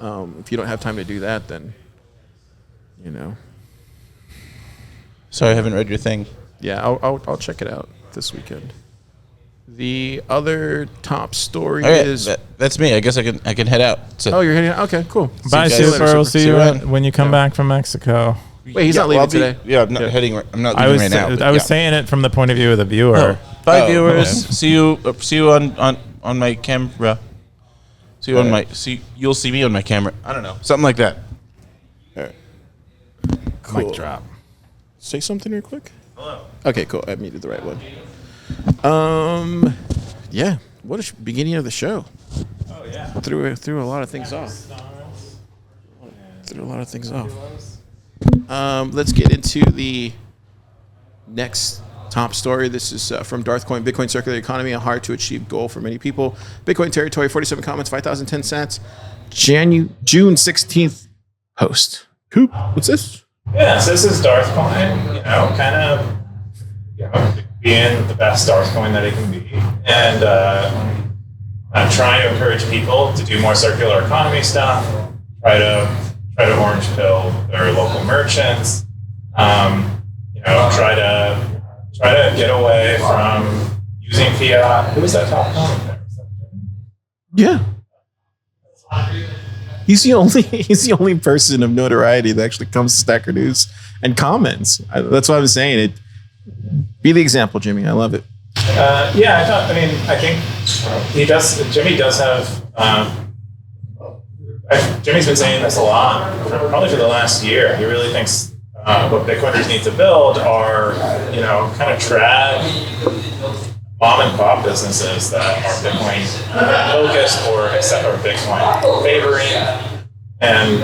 if you don't have time to do that, then Sorry, I haven't read your thing. Yeah, I'll check it out this weekend. The other top story is that's me. I guess I can head out. So. Oh, you're heading out? Okay, cool. Bye, Super. We'll see you around. when you come back from Mexico. Wait, he's not leaving today. I'm not heading. I'm not leaving right now. I was saying it from the point of view of the viewer. Bye, viewers. Okay. See you on my camera. See you on my. You'll see me on my camera. I don't know, something like that. All right. Cool. Mic drop. Say something real quick. Hello. Okay, cool. I muted the right one. Yeah. What a beginning of the show. Oh yeah. Threw a lot of things off. Let's get into the next top story. This is from Darth Coin. Bitcoin circular economy, a hard to achieve goal for many people. Bitcoin territory, 47 comments, 5,010 cents. June 16th post. Coop, what's this? Yeah, so this is Darth Coin, kind of, being the best Darth Coin that it can be. And I'm trying to encourage people to do more circular economy stuff, try to orange pill their local merchants, try to get away from using fiat. Who was that top comment there? Yeah. He's the only person of notoriety that actually comes to Stacker News and comments. That's what I'm saying. Be the example, Jimmy. I love it. I think he does. Jimmy does have. Jimmy's been saying this a lot, probably for the last year. He really thinks what Bitcoiners need to build are, kind of trad mom and pop businesses that are Bitcoin focused or Bitcoin favoring, and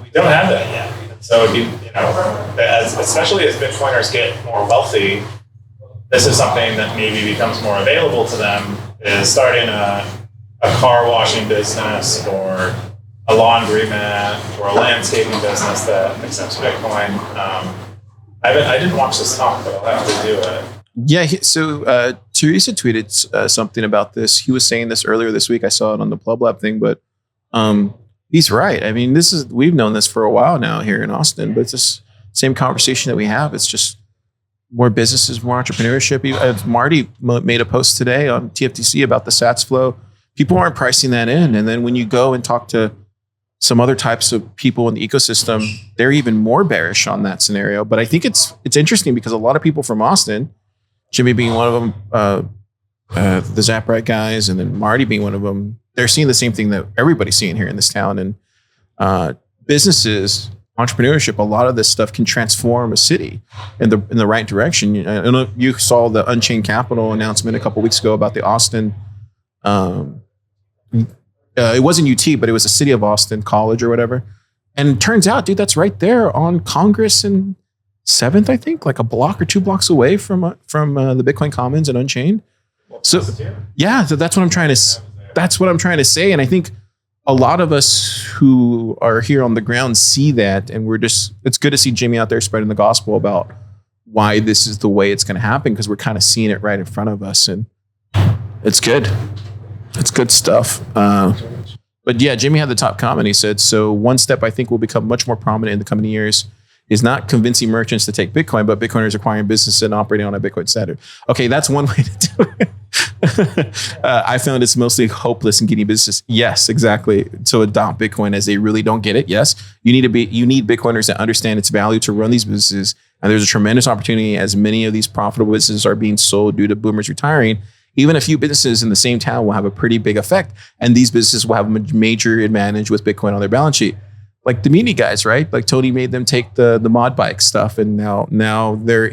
we don't have that yet. So it'd be, especially as Bitcoiners get more wealthy, this is something that maybe becomes more available to them, is starting a car washing business or a laundromat or a landscaping business that accepts Bitcoin. I didn't watch this talk, but I'll have to do it. Yeah, so Teresa tweeted something about this. He was saying this earlier this week. I saw it on the Plub Lab thing, but he's right. I mean, we've known this for a while now here in Austin, but it's this same conversation that we have. It's just more businesses, more entrepreneurship. Marty made a post today on TFTC about the Sats flow. People aren't pricing that in. And then when you go and talk to some other types of people in the ecosystem, they're even more bearish on that scenario. But I think it's interesting because a lot of people from Austin, Jimmy being one of them, the Zaprite guys, and then Marty being one of them, they're seeing the same thing that everybody's seeing here in this town. And businesses, entrepreneurship, a lot of this stuff can transform a city in the right direction. I don't know if you saw the Unchained Capital announcement a couple weeks ago about the Austin. It wasn't UT, but it was a City of Austin College or whatever. And it turns out, dude, that's right there on Congress and 7th, I think, like a block or 2 blocks away from the Bitcoin Commons and Unchained. So that's what I'm trying to say. And I think a lot of us who are here on the ground see that, and it's good to see Jimmy out there spreading the gospel about why this is the way it's going to happen, because we're kind of seeing it right in front of us, and it's good. It's good stuff. But yeah, Jimmy had the top comment. He said, so one step I think will become much more prominent in the coming years is not convincing merchants to take Bitcoin, but Bitcoiners acquiring business and operating on a Bitcoin standard. Okay, that's one way to do it. I found it's mostly hopeless in getting business. Yes, exactly. So adopt Bitcoin as they really don't get it. Yes, you need Bitcoiners that understand its value to run these businesses. And there's a tremendous opportunity as many of these profitable businesses are being sold due to boomers retiring. Even a few businesses in the same town will have a pretty big effect. And these businesses will have a major advantage with Bitcoin on their balance sheet. Like the mini guys, right? Like Tony made them take the mod bike stuff. And now they're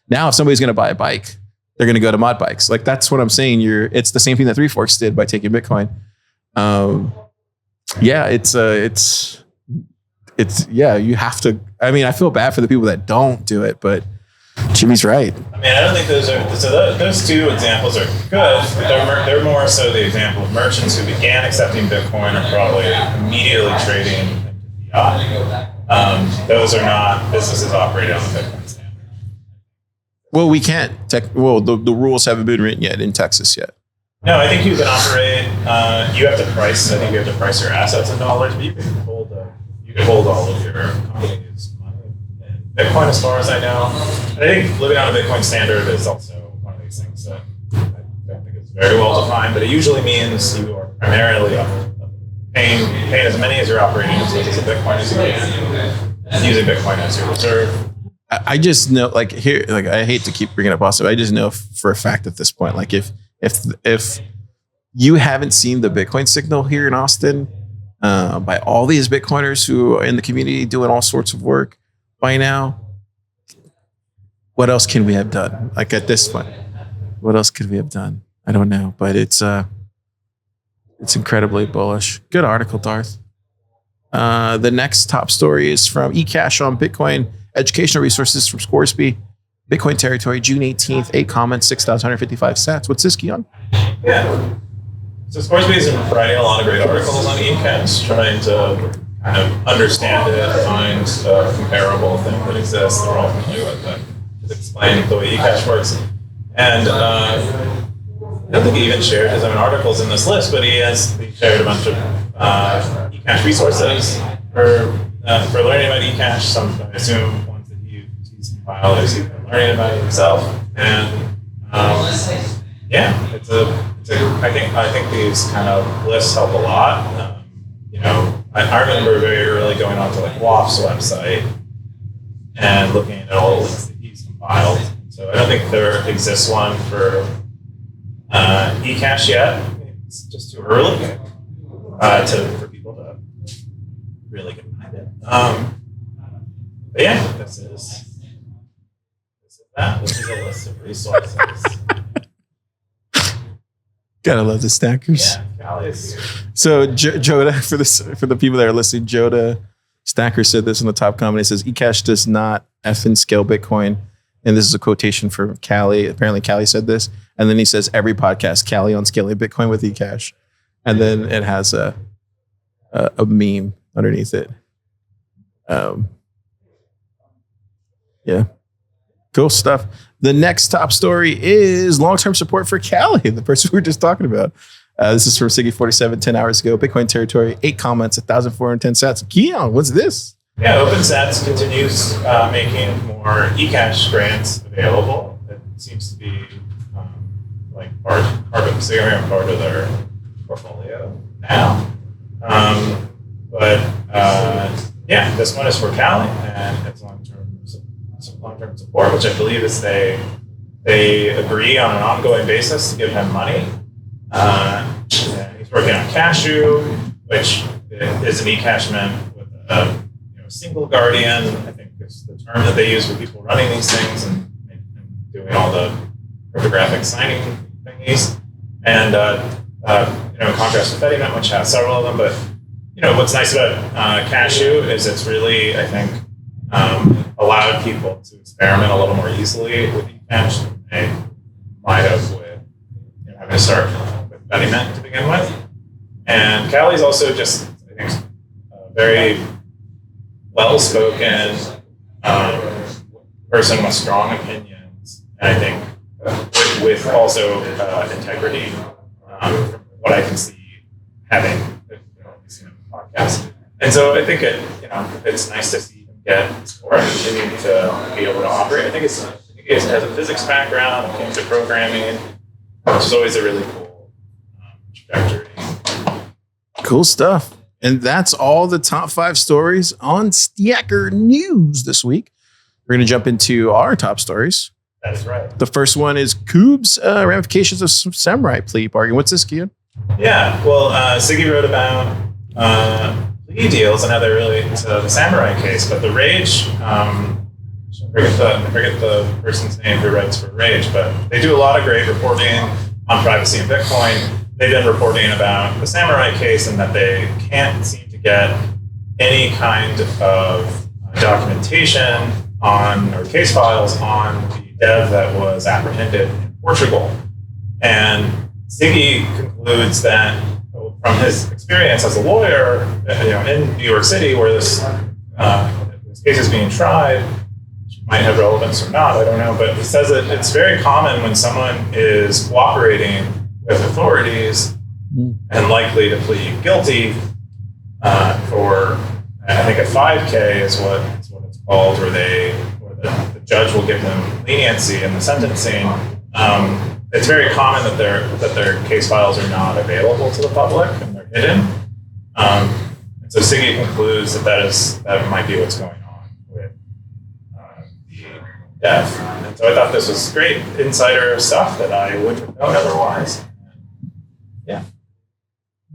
now if somebody's going to buy a bike, they're going to go to mod bikes. Like that's what I'm saying. It's the same thing that Three Forks did by taking Bitcoin. You have to. I mean, I feel bad for the people that don't do it, but Jimmy's right. I mean, I don't think those two examples are good. But they're more so the example of merchants who began accepting Bitcoin are probably immediately trading into fiat. Those are not businesses operating on the Bitcoin standard. Well, we can't. The rules haven't been written yet in Texas yet. No, I think you can operate. You have to price. I think you have to price your assets in dollars, but you can hold all of your company's money in Bitcoin, as far as I know. And I think living on a Bitcoin standard is also one of these things that I don't think is very well defined, but it usually means you are primarily paying as many as you're operating as a Bitcoin as you can, and using Bitcoin as your reserve. I just know, like I hate to keep bringing up Austin. I just know for a fact at this point, like if you haven't seen the Bitcoin signal here in Austin, by all these Bitcoiners who are in the community doing all sorts of work by now, what else can we have done? Like at this point, what else could we have done? I don't know, but it's incredibly bullish. Good article, Darth. The next top story is from eCash on Bitcoin. Educational resources from Scoresby. Bitcoin territory, June 18th. 8 comments, 6,155 sats. What's this, Keyan? Yeah. So Scoresby is writing a lot of great articles on eCash, trying to kind of understand it, find a comparable thing that exists that we're all familiar with, but just explain the way eCash works. And I don't think he even shared his own articles in this list, but he shared a bunch of eCash resources for learning about eCash. Some, I assume, ones that he's compiled as he's been learning about it himself. And I think these kind of lists help a lot. I remember very early going onto like WAF's website and looking at all the lists that he's compiled. So I don't think there exists one for eCash yet. It's just too early for people to really get behind it. But yeah, this is a list of resources. Gotta love the stackers. Yeah, so Joda, for the people that are listening, Joda Stacker said this in the top comment. It says eCash does not effing scale Bitcoin. And this is a quotation from Callie. Apparently Callie said this. And then he says every podcast, Callie on scaling Bitcoin with eCash. And then it has a meme underneath it. Yeah. Cool stuff. The next top story is long-term support for Callie, the person we were just talking about. This is from Siggy47 10 hours ago. Bitcoin territory, 8 comments, 1,410 sats. Keyan, what's this? Yeah, OpenSats continues making more eCash grants available. It seems to be part of their portfolio now. This one is for Callie, and it's long-term support, which I believe is they agree on an ongoing basis to give him money. He's working on Cashew, which is an eCash mint with a single guardian. I think is the term that they use for people running these things and doing all the cryptographic signing thingies. And in contrast to Fedimint, which has several of them, but what's nice about Cashew is it's really, I think, allowed people to experiment a little more easily with eCash than they might have with having to start with Fedimint to begin with. And Callie's also just, I think, a very well-spoken person with strong opinions, and I think with also integrity, from what I can see, having seen him on podcasts. And so I think it's nice to see him get or continue to be able to operate. I think it has a physics background, came to programming, which is always a really cool trajectory. Cool stuff. And that's all the top 5 stories on Stacker News this week. We're going to jump into our top stories. That is right. The first one is Coob's ramifications of samurai plea bargain. What's this, Keyan? Yeah, well, Siggy wrote about plea deals and how they relate to the samurai case, but the Rage, I forget the person's name who writes for Rage, but they do a lot of great reporting on privacy and Bitcoin. They've been reporting about the samurai case and that they can't seem to get any kind of documentation on or case files on the dev that was apprehended in Portugal. And Siggy concludes that from his experience as a lawyer, in New York City, where this case is being tried, which might have relevance or not, I don't know, but he says that it's very common when someone is cooperating with authorities and likely to plead guilty for, I think a 5K is what it's called, where the judge will give them leniency in the sentencing. It's very common that their case files are not available to the public and they're hidden. And so Siggy concludes that might be what's going on with the death. And so I thought this was great insider stuff that I wouldn't have known otherwise. Yeah.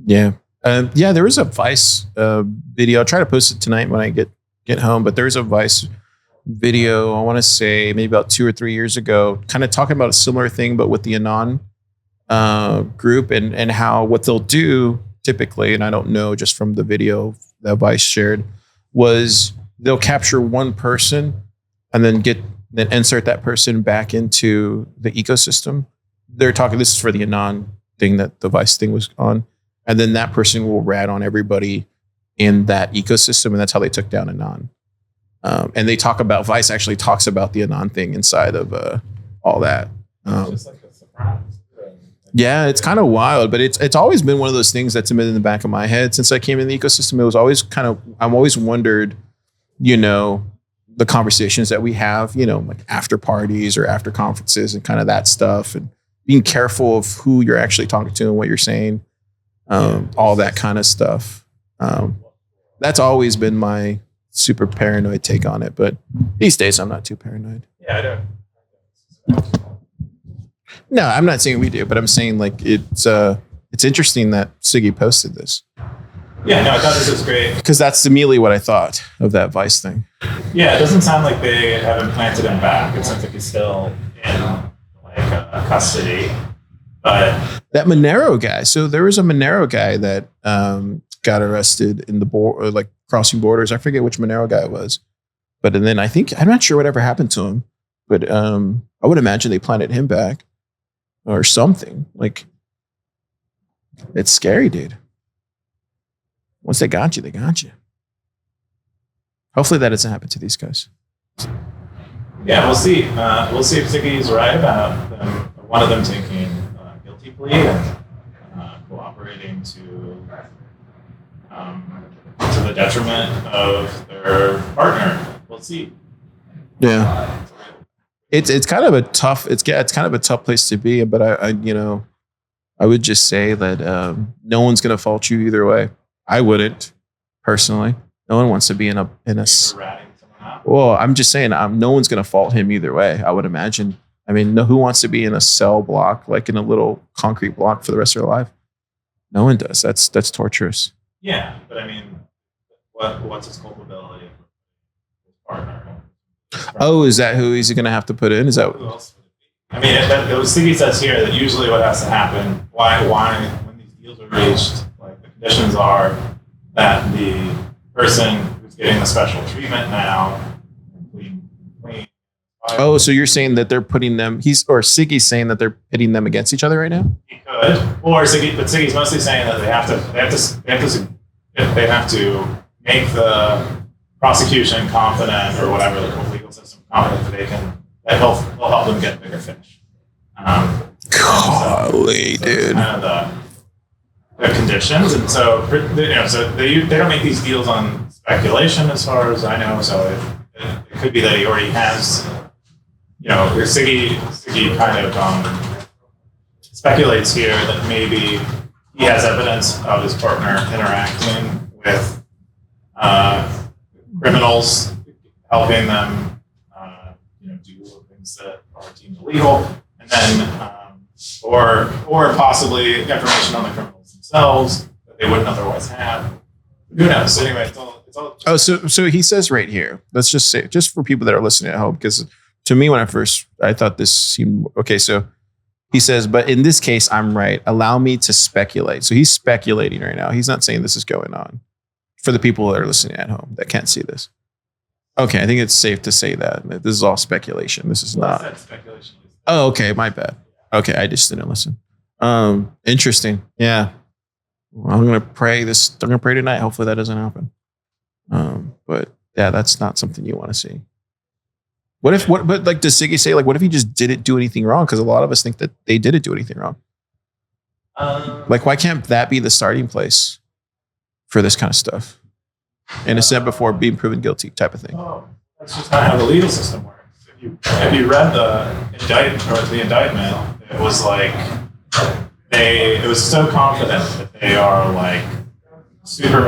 Yeah. There was a Vice video. I'll try to post it tonight when I get home, but there's a Vice video, I want to say maybe about 2 or 3 years ago, kind of talking about a similar thing, but with the Anon group and how what they'll do typically, and I don't know just from the video that Vice shared, was they'll capture one person and then insert that person back into the ecosystem. They're talking, this is for the Anon thing that the Vice thing was on. And then that person will rat on everybody in that ecosystem. And that's how they took down Anon. And they talk about, Vice actually talks about the Anon thing inside of all that. Just like a surprise. Yeah, it's kind of wild, but it's always been one of those things that's been in the back of my head since I came in the ecosystem. It was always I've always wondered, the conversations that we have, like after parties or after conferences and kind of that stuff, and being careful of who you're actually talking to and what you're saying, all that kind of stuff. That's always been my super paranoid take on it, but these days I'm not too paranoid. Yeah, I don't. No, I'm not saying we do, but I'm saying like it's interesting that Siggy posted this. Yeah, no, I thought this was great. Because that's immediately what I thought of that Vice thing. Yeah, it doesn't sound like they have implanted him back. It sounds like he's still in custody. But that Monero guy. So there was a Monero guy that got arrested in the crossing borders. I forget which Monero guy it was. But and then I'm not sure whatever happened to him. But I would imagine they planted him back or something. Like, it's scary, dude. Once they got you, they got you. Hopefully that doesn't happen to these guys. Yeah, we'll see. We'll see if Siggy's right about one of them taking a guilty plea and cooperating to the detriment of their partner. We'll see. Yeah, it's kind of a tough. It's kind of a tough place to be. But I would just say that no one's going to fault you either way. I wouldn't personally. No one wants to be in a. Well, I'm just saying, no one's going to fault him either way. I would imagine. I mean, who wants to be in a cell block, like in a little concrete block for the rest of their life? No one does. That's torturous. Yeah, but I mean, what's his culpability? His partner. Oh, is that who he's going to have to put in? Is that? Who else would it be? I mean, Siggy says here that usually what has to happen, why when these deals are reached, like the conditions are that the person who's getting the special treatment now, clean. Oh, so you're saying that they're putting them? Siggy's saying that they're pitting them against each other right now? He could, but Siggy's mostly saying that they have to make the prosecution confident or whatever the legal system confident that he'll help them get bigger fish. Golly, dude. Kind of the conditions, and so so they don't make these deals on speculation, as far as I know. So it could be that he already has, Siggy kind of speculates here that maybe he has evidence of his partner interacting with criminals, helping them, do things that are deemed illegal, and then, or possibly information on the criminals themselves that they wouldn't otherwise have. Who knows? So anyway, it's all. Oh, so he says right here. Let's just say, just for people that are listening at home, because to me, when I thought this seemed okay. So he says, but in this case, I'm right. Allow me to speculate. So he's speculating right now. He's not saying this is going on. For the people that are listening at home that can't see this. Okay, I think it's safe to say that this is all speculation. This is not speculation. Oh, okay, my bad. Okay, I just didn't listen. Interesting. Yeah. Well, I'm gonna pray tonight. Hopefully that doesn't happen. But yeah, that's not something you want to see. But does Siggy say, what if he just didn't do anything wrong? Because a lot of us think that they didn't do anything wrong. Why can't that be the starting place for this kind of stuff? Innocent before being proven guilty type of thing. Oh, that's just not how the legal system works. If you read the indictment, it was like it was so confident that they are super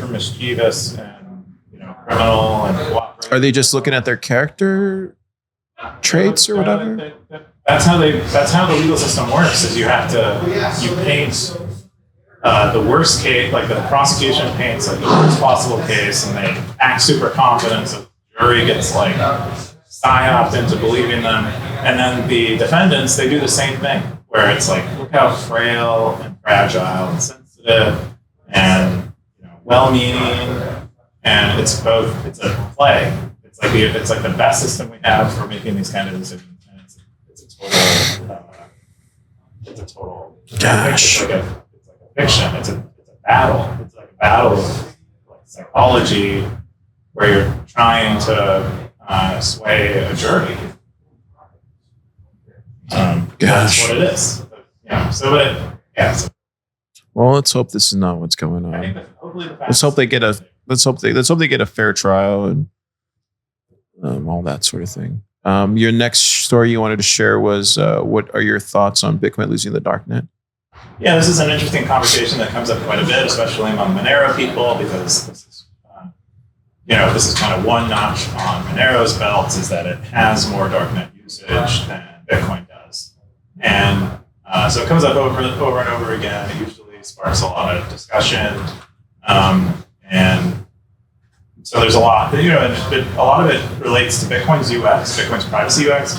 mischievous and criminal and cooperative. Are they just looking at their character traits or whatever? That's how the legal system works. Is you paint the worst case, the prosecution paints the worst possible case, and they act super confident. So the jury gets psyoped into believing them, and then the defendants, they do the same thing, where it's look how frail and fragile and sensitive and well-meaning, and it's a play. It's the best system we have for making these kind of decisions. And it's a total. Gosh. It's like a fiction. It's a battle. It's like a battle of psychology where you're trying to sway a jury. That's what it is. Well, let's hope this is not what's going on. I think hopefully let's hope they get a fair trial and all that sort of thing. Your next story you wanted to share was what are your thoughts on Bitcoin losing the darknet? Yeah, this is an interesting conversation that comes up quite a bit, especially among Monero people, because this is kind of one notch on Monero's belts, is that it has more darknet usage than Bitcoin does. And so it comes up over and over again. It usually sparks a lot of discussion. And so there's a lot, and a lot of it relates to Bitcoin's UX, Bitcoin's privacy UX.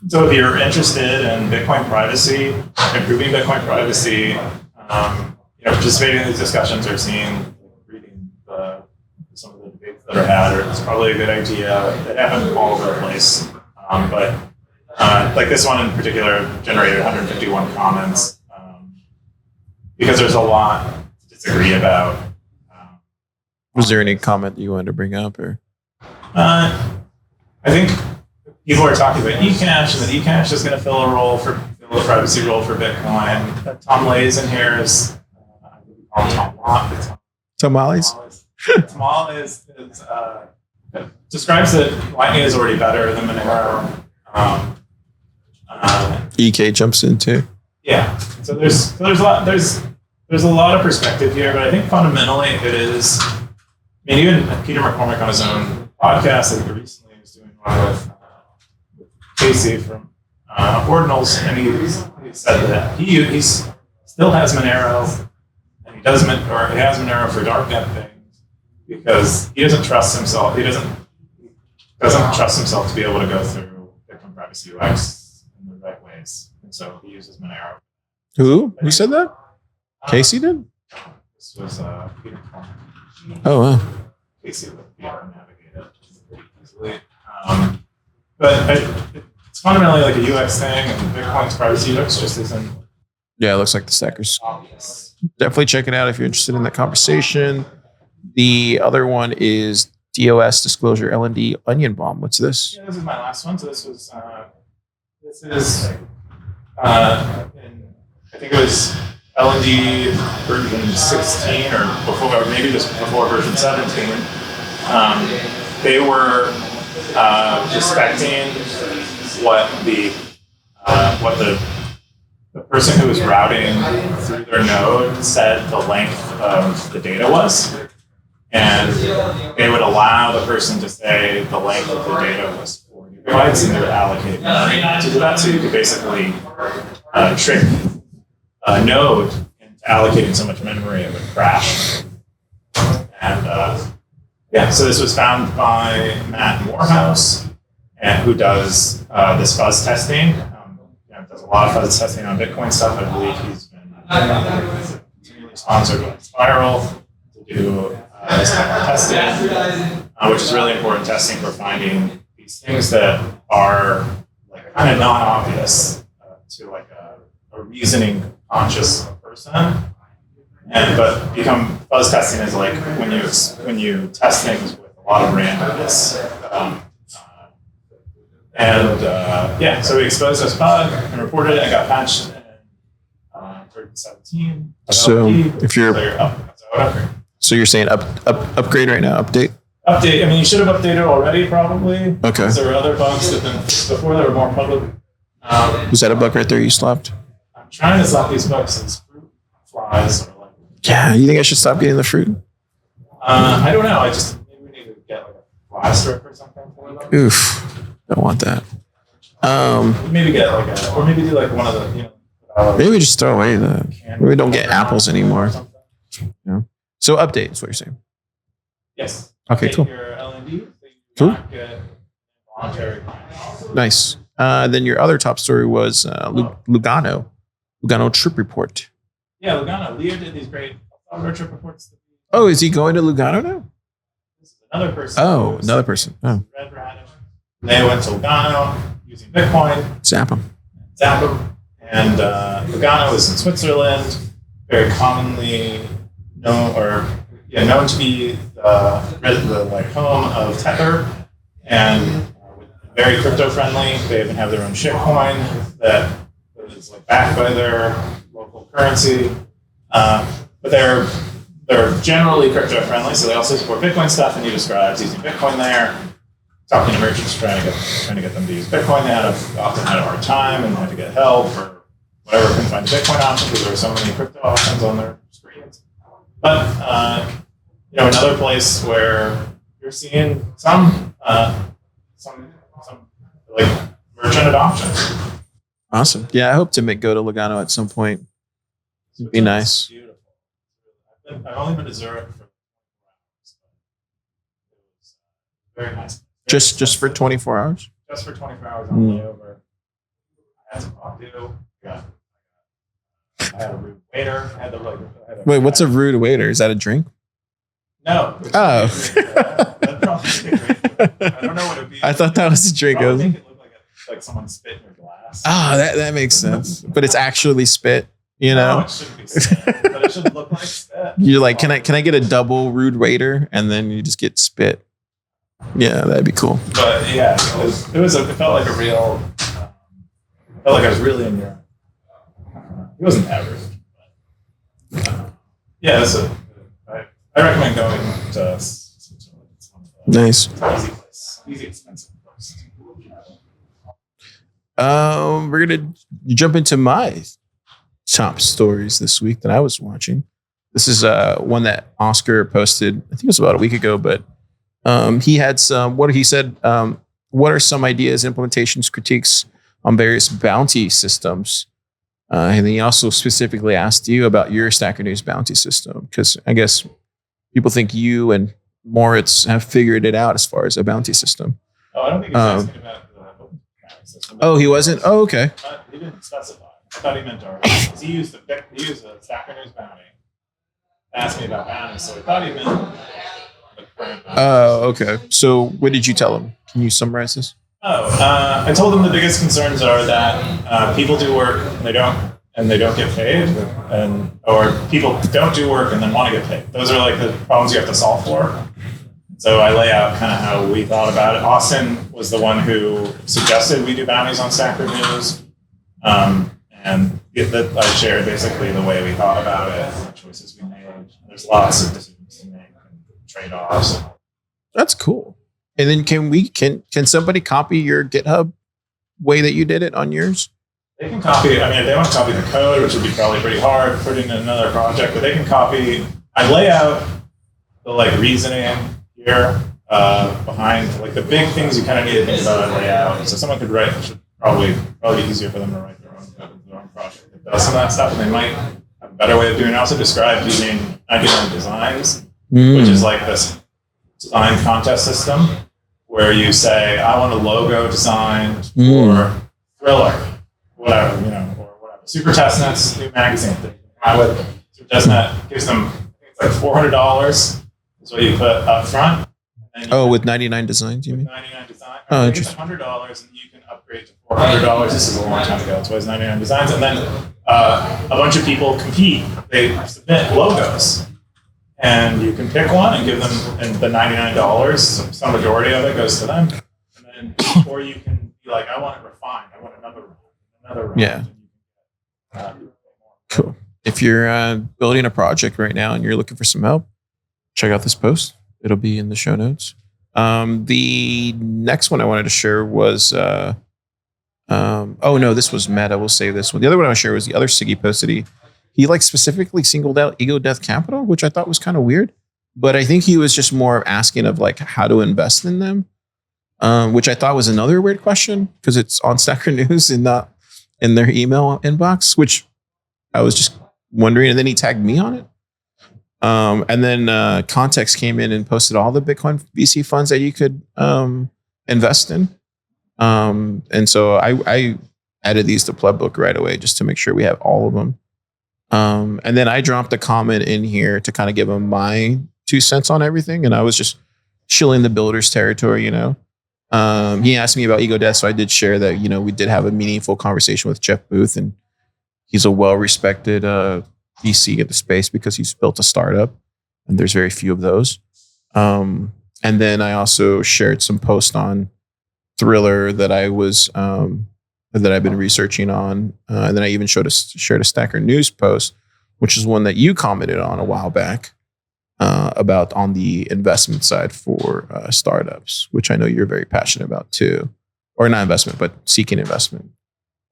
So if you're interested in Bitcoin privacy, improving Bitcoin privacy, participating in these discussions or reading some of the debates that are had, it's probably a good idea. It happened all over the place. But this one in particular generated 151 comments because there's a lot to disagree about. Was there any comment you wanted to bring up? Or I think people are talking about eCash, and that eCash is going to fill a privacy role for Bitcoin. Tom Lay's in here is Tamales? Tamal describes that Lightning is already better than Monero. EK jumps in too. Yeah. So there's a lot of perspective here, but I think fundamentally it is. I mean, even Peter McCormick on his own podcast, recently was doing one with Kelsay from Ordinals, and he said that he still has Monero, and he has Monero for darknet things because he doesn't trust himself. He doesn't trust himself to be able to go through Bitcoin privacy UX in the right ways, and so he uses Monero. Who said that? Kelsay did? This was Peter McCormick. Oh wow. Kelsay would be able to navigate it pretty easily. But it's fundamentally like a UX thing, and Bitcoin's privacy UX just isn't. Yeah, it looks like the stackers. Obvious. Definitely check it out if you're interested in that conversation. The other one is DOS Disclosure LND Onion Bomb. What's this? Yeah, this is my last one. So this is I think it was LND version 16 or before, or maybe just before version 17, they were respecting what the person who was routing through their node said the length of the data was. And they would allow the person to say the length of the data was 4 gigabytes, and they would allocate memory to do that. So you could basically trick a node into allocating so much memory it would crash. And so this was found by Matt Morehouse, and who does this fuzz testing. Does a lot of fuzz testing on Bitcoin stuff. I believe he's been continually sponsored by Spiral to do this kind of testing, which is really important testing for finding these things that are like kind of non-obvious to like a reasoning conscious person. But become fuzz testing is like when you test things with a lot of randomness. So we exposed this bug and reported it and got patched in 2017. So if you're So you're saying upgrade right now, update? Update. I mean, you should have updated already, probably. Okay. There were other bugs that before they were more public. Was that a bug right there you slapped? I'm trying to stop these bugs. These fruit flies are like. Yeah, you think I should stop getting the fruit? I don't know. Maybe we need to get like a fly strip or something for them. Oof, don't want that. Maybe get like or maybe do like one of the maybe just throw away maybe we don't get apples anymore. Yeah. So update is what you're saying. Yes. Okay, cool. Your LND, Cool. Get voluntary. Nice. Then your other top story was Lugano trip report. Yeah, Lugano. Leo did these great trip reports. Oh, is he going to Lugano now? This is another person. Oh, another person. Oh. Red Radish. They went to Lugano using Bitcoin. Zap him. And Lugano is in Switzerland, very commonly known to be the home of Tether, and very crypto friendly. They even have their own shitcoin that is like backed by their local currency. But they're generally crypto friendly, so they also support Bitcoin stuff. And he describes using Bitcoin there, talking to merchants, trying to get them to use Bitcoin. They often had a hard time and had to get help or whatever, couldn't find the Bitcoin option because there were so many crypto options on their screens. But another place where you're seeing some like merchant adoption. Awesome. Yeah, I hope to go to Lugano at some point. It'd be nice. Beautiful. I've only been to Zurich for 4 hours, but it was very nice. Just for 24 hours? Just for 24 hours on the way over. I had some coffee. I had a rude waiter. Wait, what's a rude waiter? Is that a drink? No. Oh. That'd probably be great. I don't know what it'd be. I thought that was a drink. I think it looked like someone spit in your glass. Oh, that makes sense. But it's actually spit, No, it shouldn't be spit, but it should look like spit. You're like, can I get a double rude waiter? And then you just get spit. Yeah, that'd be cool. But yeah, it felt like a real, felt like I was really in Europe. It wasn't that rude. But, yeah, I recommend going to Switzerland. It's one of the Nice. easy place, easy expensive place. We're gonna jump into my top stories this week that I was watching. This is one that Oscar posted, I think it was about a week ago, but he had what he said, what are some ideas, implementations, critiques on various bounty systems? And then he also specifically asked you about your Stacker News bounty system, because I guess people think you and Moritz have figured it out as far as a bounty system. Oh, I don't think he was asking about the open bounty system. Oh, he wasn't? Oh, okay. He didn't specify. I thought he meant ours. He used a Stacker News bounty. Asked me about bounties, so I thought he meant the current bounty. Oh, okay. So what did you tell him? Can you summarize this? I told them the biggest concerns are that people do work and they don't get paid, or people don't do work and then want to get paid. Those are like the problems you have to solve for. So I lay out kind of how we thought about it. Austin was the one who suggested we do bounties on Stacker News, and that I shared basically the way we thought about it, the choices we made. There's lots of decisions to make, and trade-offs. That's cool. And then can somebody copy your GitHub way that you did it on yours? They can copy. I mean, if they want to copy the code, which would be probably pretty hard, put it in another project, but they can copy. I lay out the reasoning here behind the big things you kind of need to think about. I lay out, so someone could write. It should probably be easier for them to write their own project that does some of that stuff, and they might have a better way of doing it. I also described using 99 Designs, which is like this design contest system where you say, I want a logo designed for Thriller, whatever, or whatever. Super Testnet's new magazine that you come out with. Super Testnet gives them, I think it's like $400 is what you put up front. With 99 Designs, you mean? 99 Designs. Oh, it's $100 and you can upgrade to $400. This is a long time ago. It's always 99 Designs. And then a bunch of people compete. They submit logos. And you can pick one and give them the $99. Some majority of it goes to them. And then, or you can be like, I want it refined. I want another round. Yeah. Cool. If you're building a project right now and you're looking for some help, check out this post. It'll be in the show notes. The next one I wanted to share was, this was Meta. We'll save this one. The other one I want to share was the other Siggy posted. He specifically singled out Ego Death Capital, which I thought was kind of weird. But I think he was just more asking of how to invest in them, which I thought was another weird question because it's on Stacker News and not in their email inbox, which I was just wondering. And then he tagged me on it. And then Context came in and posted all the Bitcoin VC funds that you could invest in. And so I added these to Plebbook right away just to make sure we have all of them. And then I dropped a comment in here to kind of give him my 2 cents on everything. And I was just chilling the builder's territory, He asked me about Ego Death. So I did share that, we did have a meaningful conversation with Jeff Booth, and he's a well-respected VC at the space because he's built a startup and there's very few of those. And then I also shared some posts on Thriller that that I've been researching on. And then I even shared a Stacker News post, which is one that you commented on a while back about on the investment side for startups, which I know you're very passionate about too. Or not investment, but seeking investment.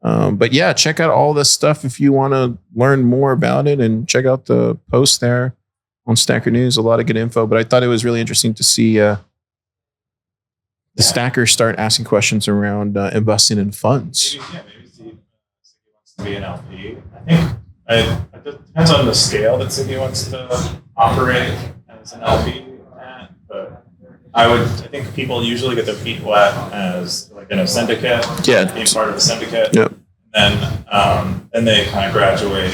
But yeah, check out all this stuff if you want to learn more about it, and check out the post there on Stacker News. A lot of good info, but I thought it was really interesting to see the stackers start asking questions around investing in funds. Maybe Siggy wants to be an LP. I think it depends on the scale that Siggy wants to operate as an LP at, but I think people usually get their feet wet as in a syndicate, being part of a syndicate. Yep. Then they kind of graduate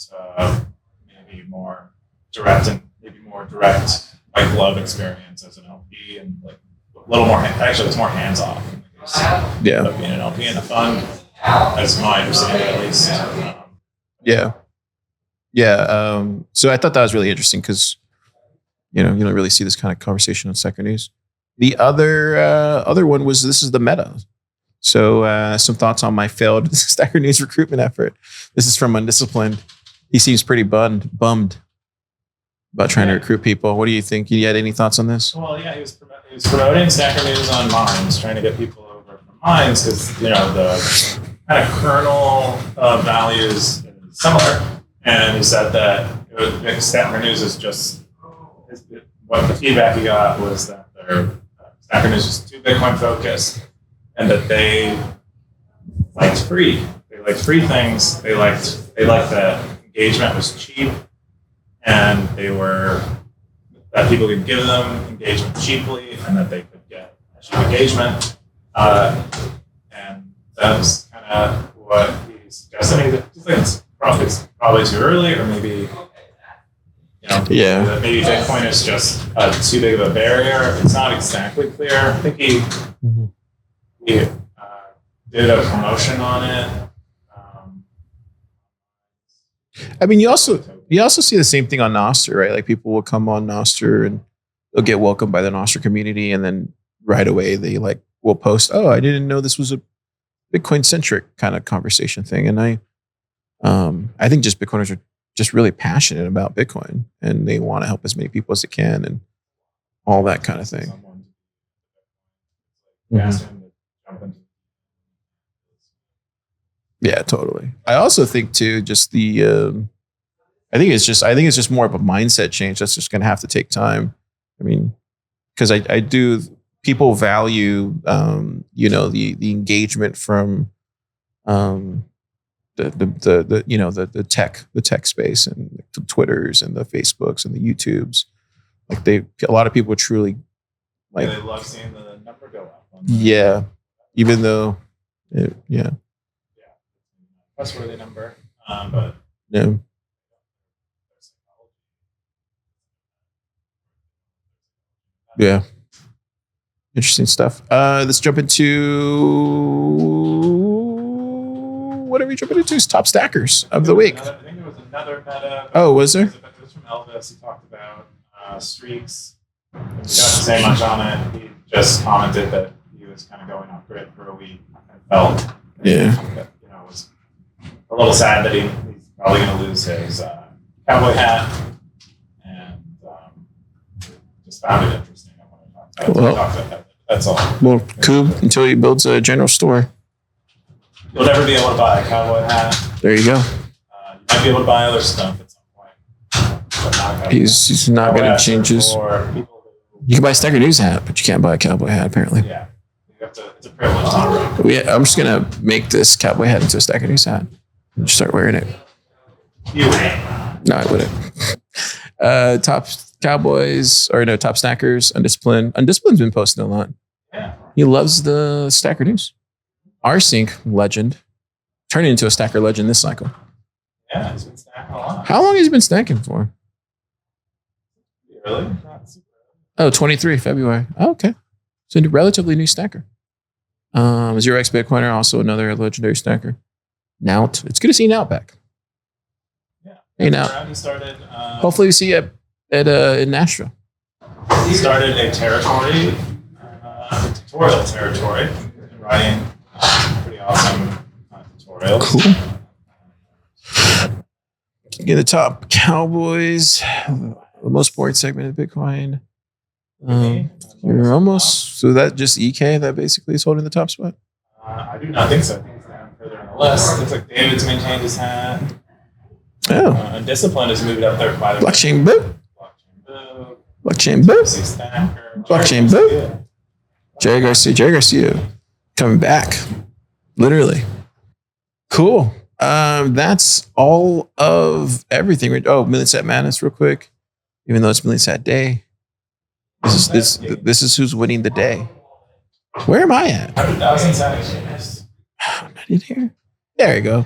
to maybe more direct white glove experience as an LP, and a little more. Actually, it's more hands off. Yeah. Of being an LP in a fund, that's my understanding at least. Yeah. So I thought that was really interesting because you don't really see this kind of conversation on Stacker News. The other one was, this is the Meta. So some thoughts on my failed Stacker News recruitment effort. This is from Undisciplined. He seems pretty bummed about trying to recruit people. What do you think? You had any thoughts on this? Well, yeah, he was promoting Stacker News on Minds, trying to get people over from Minds because the kind of kernel of values is similar. And he said that Stacker News is just what the feedback he got was that their Stacker News is too Bitcoin focused, and that they liked free. They liked free things. They liked that engagement was cheap, and that people could give them engagement cheaply, and that they could get cheap engagement. And that's kind of what he suggested. I think it's probably too early, or maybe maybe Bitcoin is just too big of a barrier. It's not exactly clear. I think he did a promotion on it. I mean, you also see the same thing on Nostr, right? Like people will come on Nostr and they'll get welcomed by the Nostr community, and then right away they will post, "Oh, I didn't know this was a Bitcoin centric kind of conversation thing." And I I think just Bitcoiners are just really passionate about Bitcoin and they want to help as many people as they can and all that kind of thing. Yeah, totally. I also think too, just I think it's just more of a mindset change. That's just going to have to take time. I mean, because I do, people value, the engagement from, the tech space and the Twitters and the Facebooks and the YouTubes. Like a lot of people truly like. They love seeing the number go up. Yeah, even though, trustworthy number, but yeah. Yeah. Interesting stuff. Let's jump into what are we jumping into? Top stackers of the week. I think there was another meta. Oh, was there? It was from Elvis. He talked about streaks. He didn't say much on it. He just commented that he was kind of going off grid for a week and felt that, it was a little sad that he's probably going to lose his cowboy hat, and just found it interesting. I want to talk about that. That's all. Well, Coob, until he builds a general store. You'll never be able to buy a cowboy hat. There you go. You might be able to buy other stuff at some point. But not he's not going to change his. You can buy a Stacker News hat, but you can't buy a cowboy hat, apparently. Yeah. You have to, it's a privilege. I'm just going to make this cowboy hat into a Stacker News hat and just start wearing it. You wouldn't. No, I wouldn't. Top stackers, Undisciplined. Undisciplined's been posting a lot. Yeah. He loves the Stacker News. R-Sync legend. Turning into a stacker legend this cycle. Yeah, he's been stacking a lot. How long has he been stacking for? Really? Oh, 23 February. Oh, okay. So a relatively new stacker. 0x Bitcoiner, also another legendary stacker. Nout. It's good to see Nout back. Yeah. Hey, Nout. He started. Hopefully we see you in Nashville. He started a territory, tutorial territory, writing pretty awesome tutorials. Cool. Get the top Cowboys, the most boring segment of Bitcoin. You're almost, so that just EK that basically is holding the top spot? I do not think so. I think it's down further on the list. Looks like David's maintained his hat. Oh. Undisciplined has moved up there quite a bit. Blockchain Boo. Blockchain Blockchain Boo. Boo. Stacker. Blockchain Boo. Jerry Garcia coming back. Literally. Cool. That's all of everything. Million Sat Madness real quick. Even though it's Million Sat Day. This is who's winning the day. Where am I at? 100,000 sats. I'm not in here. There you go.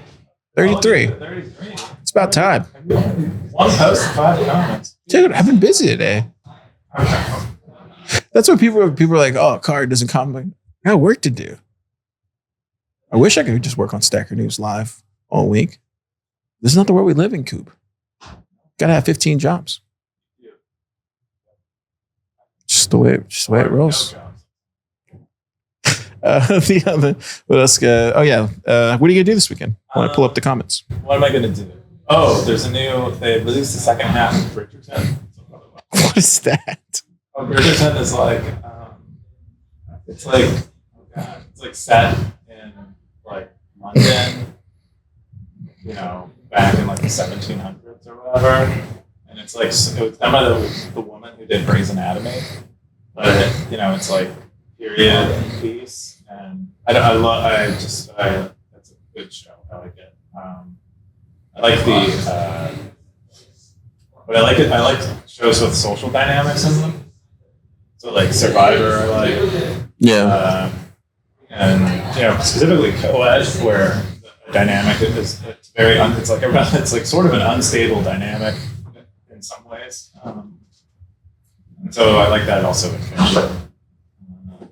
33. 33. It's about time. One post, 5 comments. Dude, I've been busy today. That's what people are like, oh, Car doesn't comment. I got work to do. I wish I could just work on Stacker News live all week. This is not the world we live in, Coop. Gotta have 15 jobs. Just the way it rolls. What else? What are you gonna do this weekend? I want to pull up the comments. What am I gonna do? Oh, there's they released the second half of Bridgerton. What is that? Oh, Bridgerton is like, it's like set in like London, back in like the 1700s or whatever. And it's like, it was done by the woman who did Grey's Anatomy. But, it's like period piece. And that's a good show. I like it. I like I like shows with social dynamics in them. So like Survivor, and specifically co-ed, where the dynamic it's very it's like sort of an unstable dynamic in some ways. And so I like that also in fiction.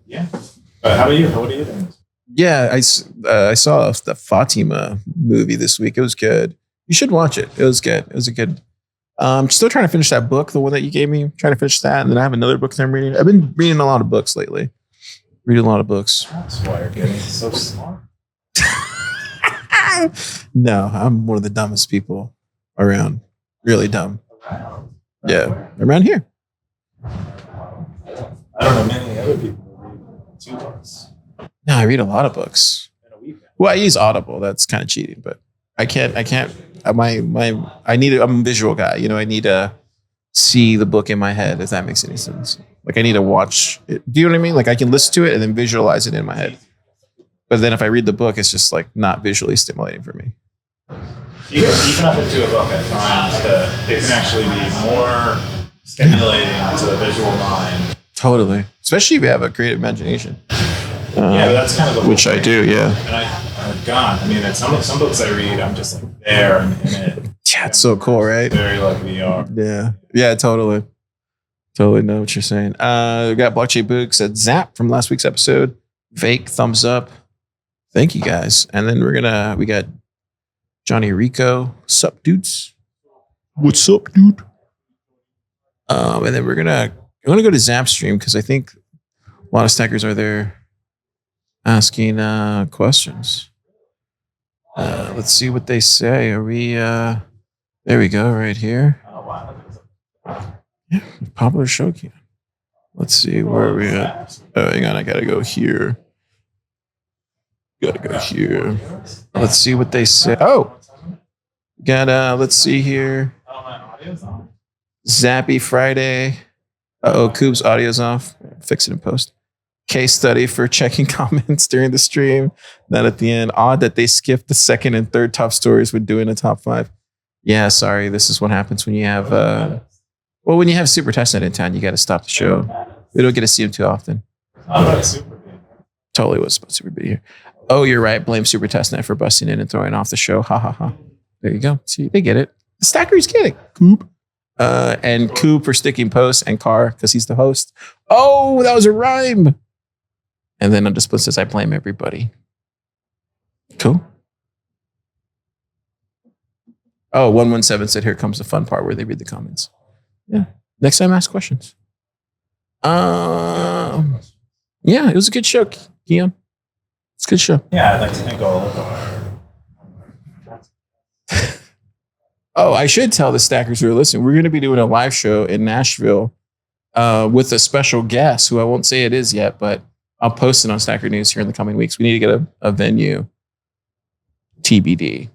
Yeah. But how about you? What are you doing? Yeah, I saw the Fatima movie this week. It was good. You should watch it. It was good. It was a good. Still trying to finish that book, the one that you gave me. Trying to finish that, and then I have another book that I'm reading. I've been reading a lot of books lately. Reading a lot of books. That's why you're getting so smart. No, I'm one of the dumbest people around. Really dumb. Yeah, around here. I don't know many other people who read 2 books No, I read a lot of books. in a weekend. Well, I use Audible. That's kind of cheating, but I can't. I need. I'm a visual guy. You know, I need to see the book in my head. If that makes any sense. Like I need to watch it. Do you know what I mean? Like I can listen to it and then visualize it in my head. But then if I read the book, it's just like not visually stimulating for me. You can up into a book at times that it can actually be more stimulating to the visual mind. Totally, especially if you have a creative imagination. Yeah, but that's kind of the Which I do. Yeah. And God, I mean, some books I read, I'm just like there and in it. Yeah, it's so cool, right? Very like VR. Yeah, totally. Totally know what you're saying. We got Blockchain Books at Zap from last week's episode. Fake thumbs up. Thank you guys. And then we got Johnny Rico. Sup, dudes? What's up, dude? And then we're gonna go to Zap stream because I think a lot of stackers are there asking questions. Let's see what they say. Are we there we go, right here. Yeah, popular show Keyan. Let's see where are we at. Oh, hang on, I gotta go here. Let's see what they say. Oh, got let's see here. Zappy Friday. Coop's audio's off. Fix it in post. Case study for checking comments during the stream. Not at the end. Odd that they skipped the second and third top stories when doing a top 5. Yeah, sorry. This is what happens when you have when you have Super Testnet in town, you got to stop the show. We don't get to see him too often. Totally was supposed to be here. Oh, you're right. Blame Super Testnet for busting in and throwing off the show. Ha ha ha. There you go. See, they get it. The stackers get it. Coop. And Coop for sticking posts and Car because he's the host. Oh, that was a rhyme. And then Undisciplined says, I blame everybody. Cool. Oh, 117 said, here comes the fun part where they read the comments. Yeah. Next time, ask questions. Yeah, it was a good show, Keyan. It's a good show. Yeah, I'd like to thank all of our. Oh, I should tell the stackers who are listening, we're going to be doing a live show in Nashville with a special guest who I won't say it is yet, but I'll post it on Stacker News here in the coming weeks. We need to get a venue. TBD.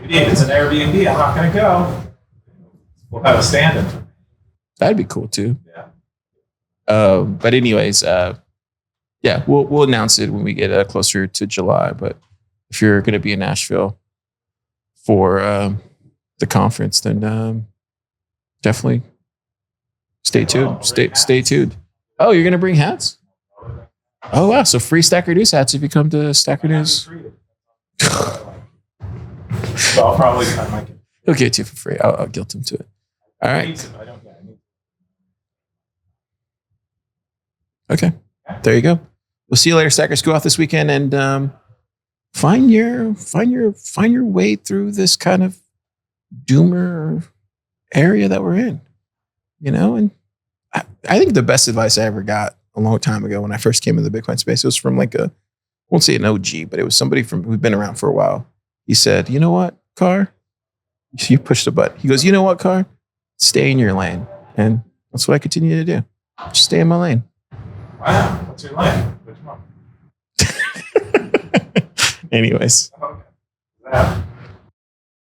If it's an Airbnb, I'm not going to go. We'll have a stand-in. That'd be cool too. Yeah. But anyways, yeah, we'll announce it when we get closer to July. But if you're going to be in Nashville for the conference, then definitely stay tuned. Stay tuned. Oh, you're going to bring hats? Oh, wow. So free Stacker News hats if you come to Stacker News. So I'll probably, I might get. He'll get it to you for free. I'll guilt him to it. All right. Okay. There you go. We'll see you later, Stackers. Go out this weekend and find your way through this kind of doomer area that we're in. You know, and I think the best advice I ever got a long time ago when I first came into the Bitcoin space, it was from like I won't say an OG, but it was somebody who'd been around for a while. He said, you know what, Car? You push the button. He goes, you know what, Car? Stay in your lane. And that's what I continue to do. Just stay in my lane. Wow. What's your lane? Which one? Anyways. Okay.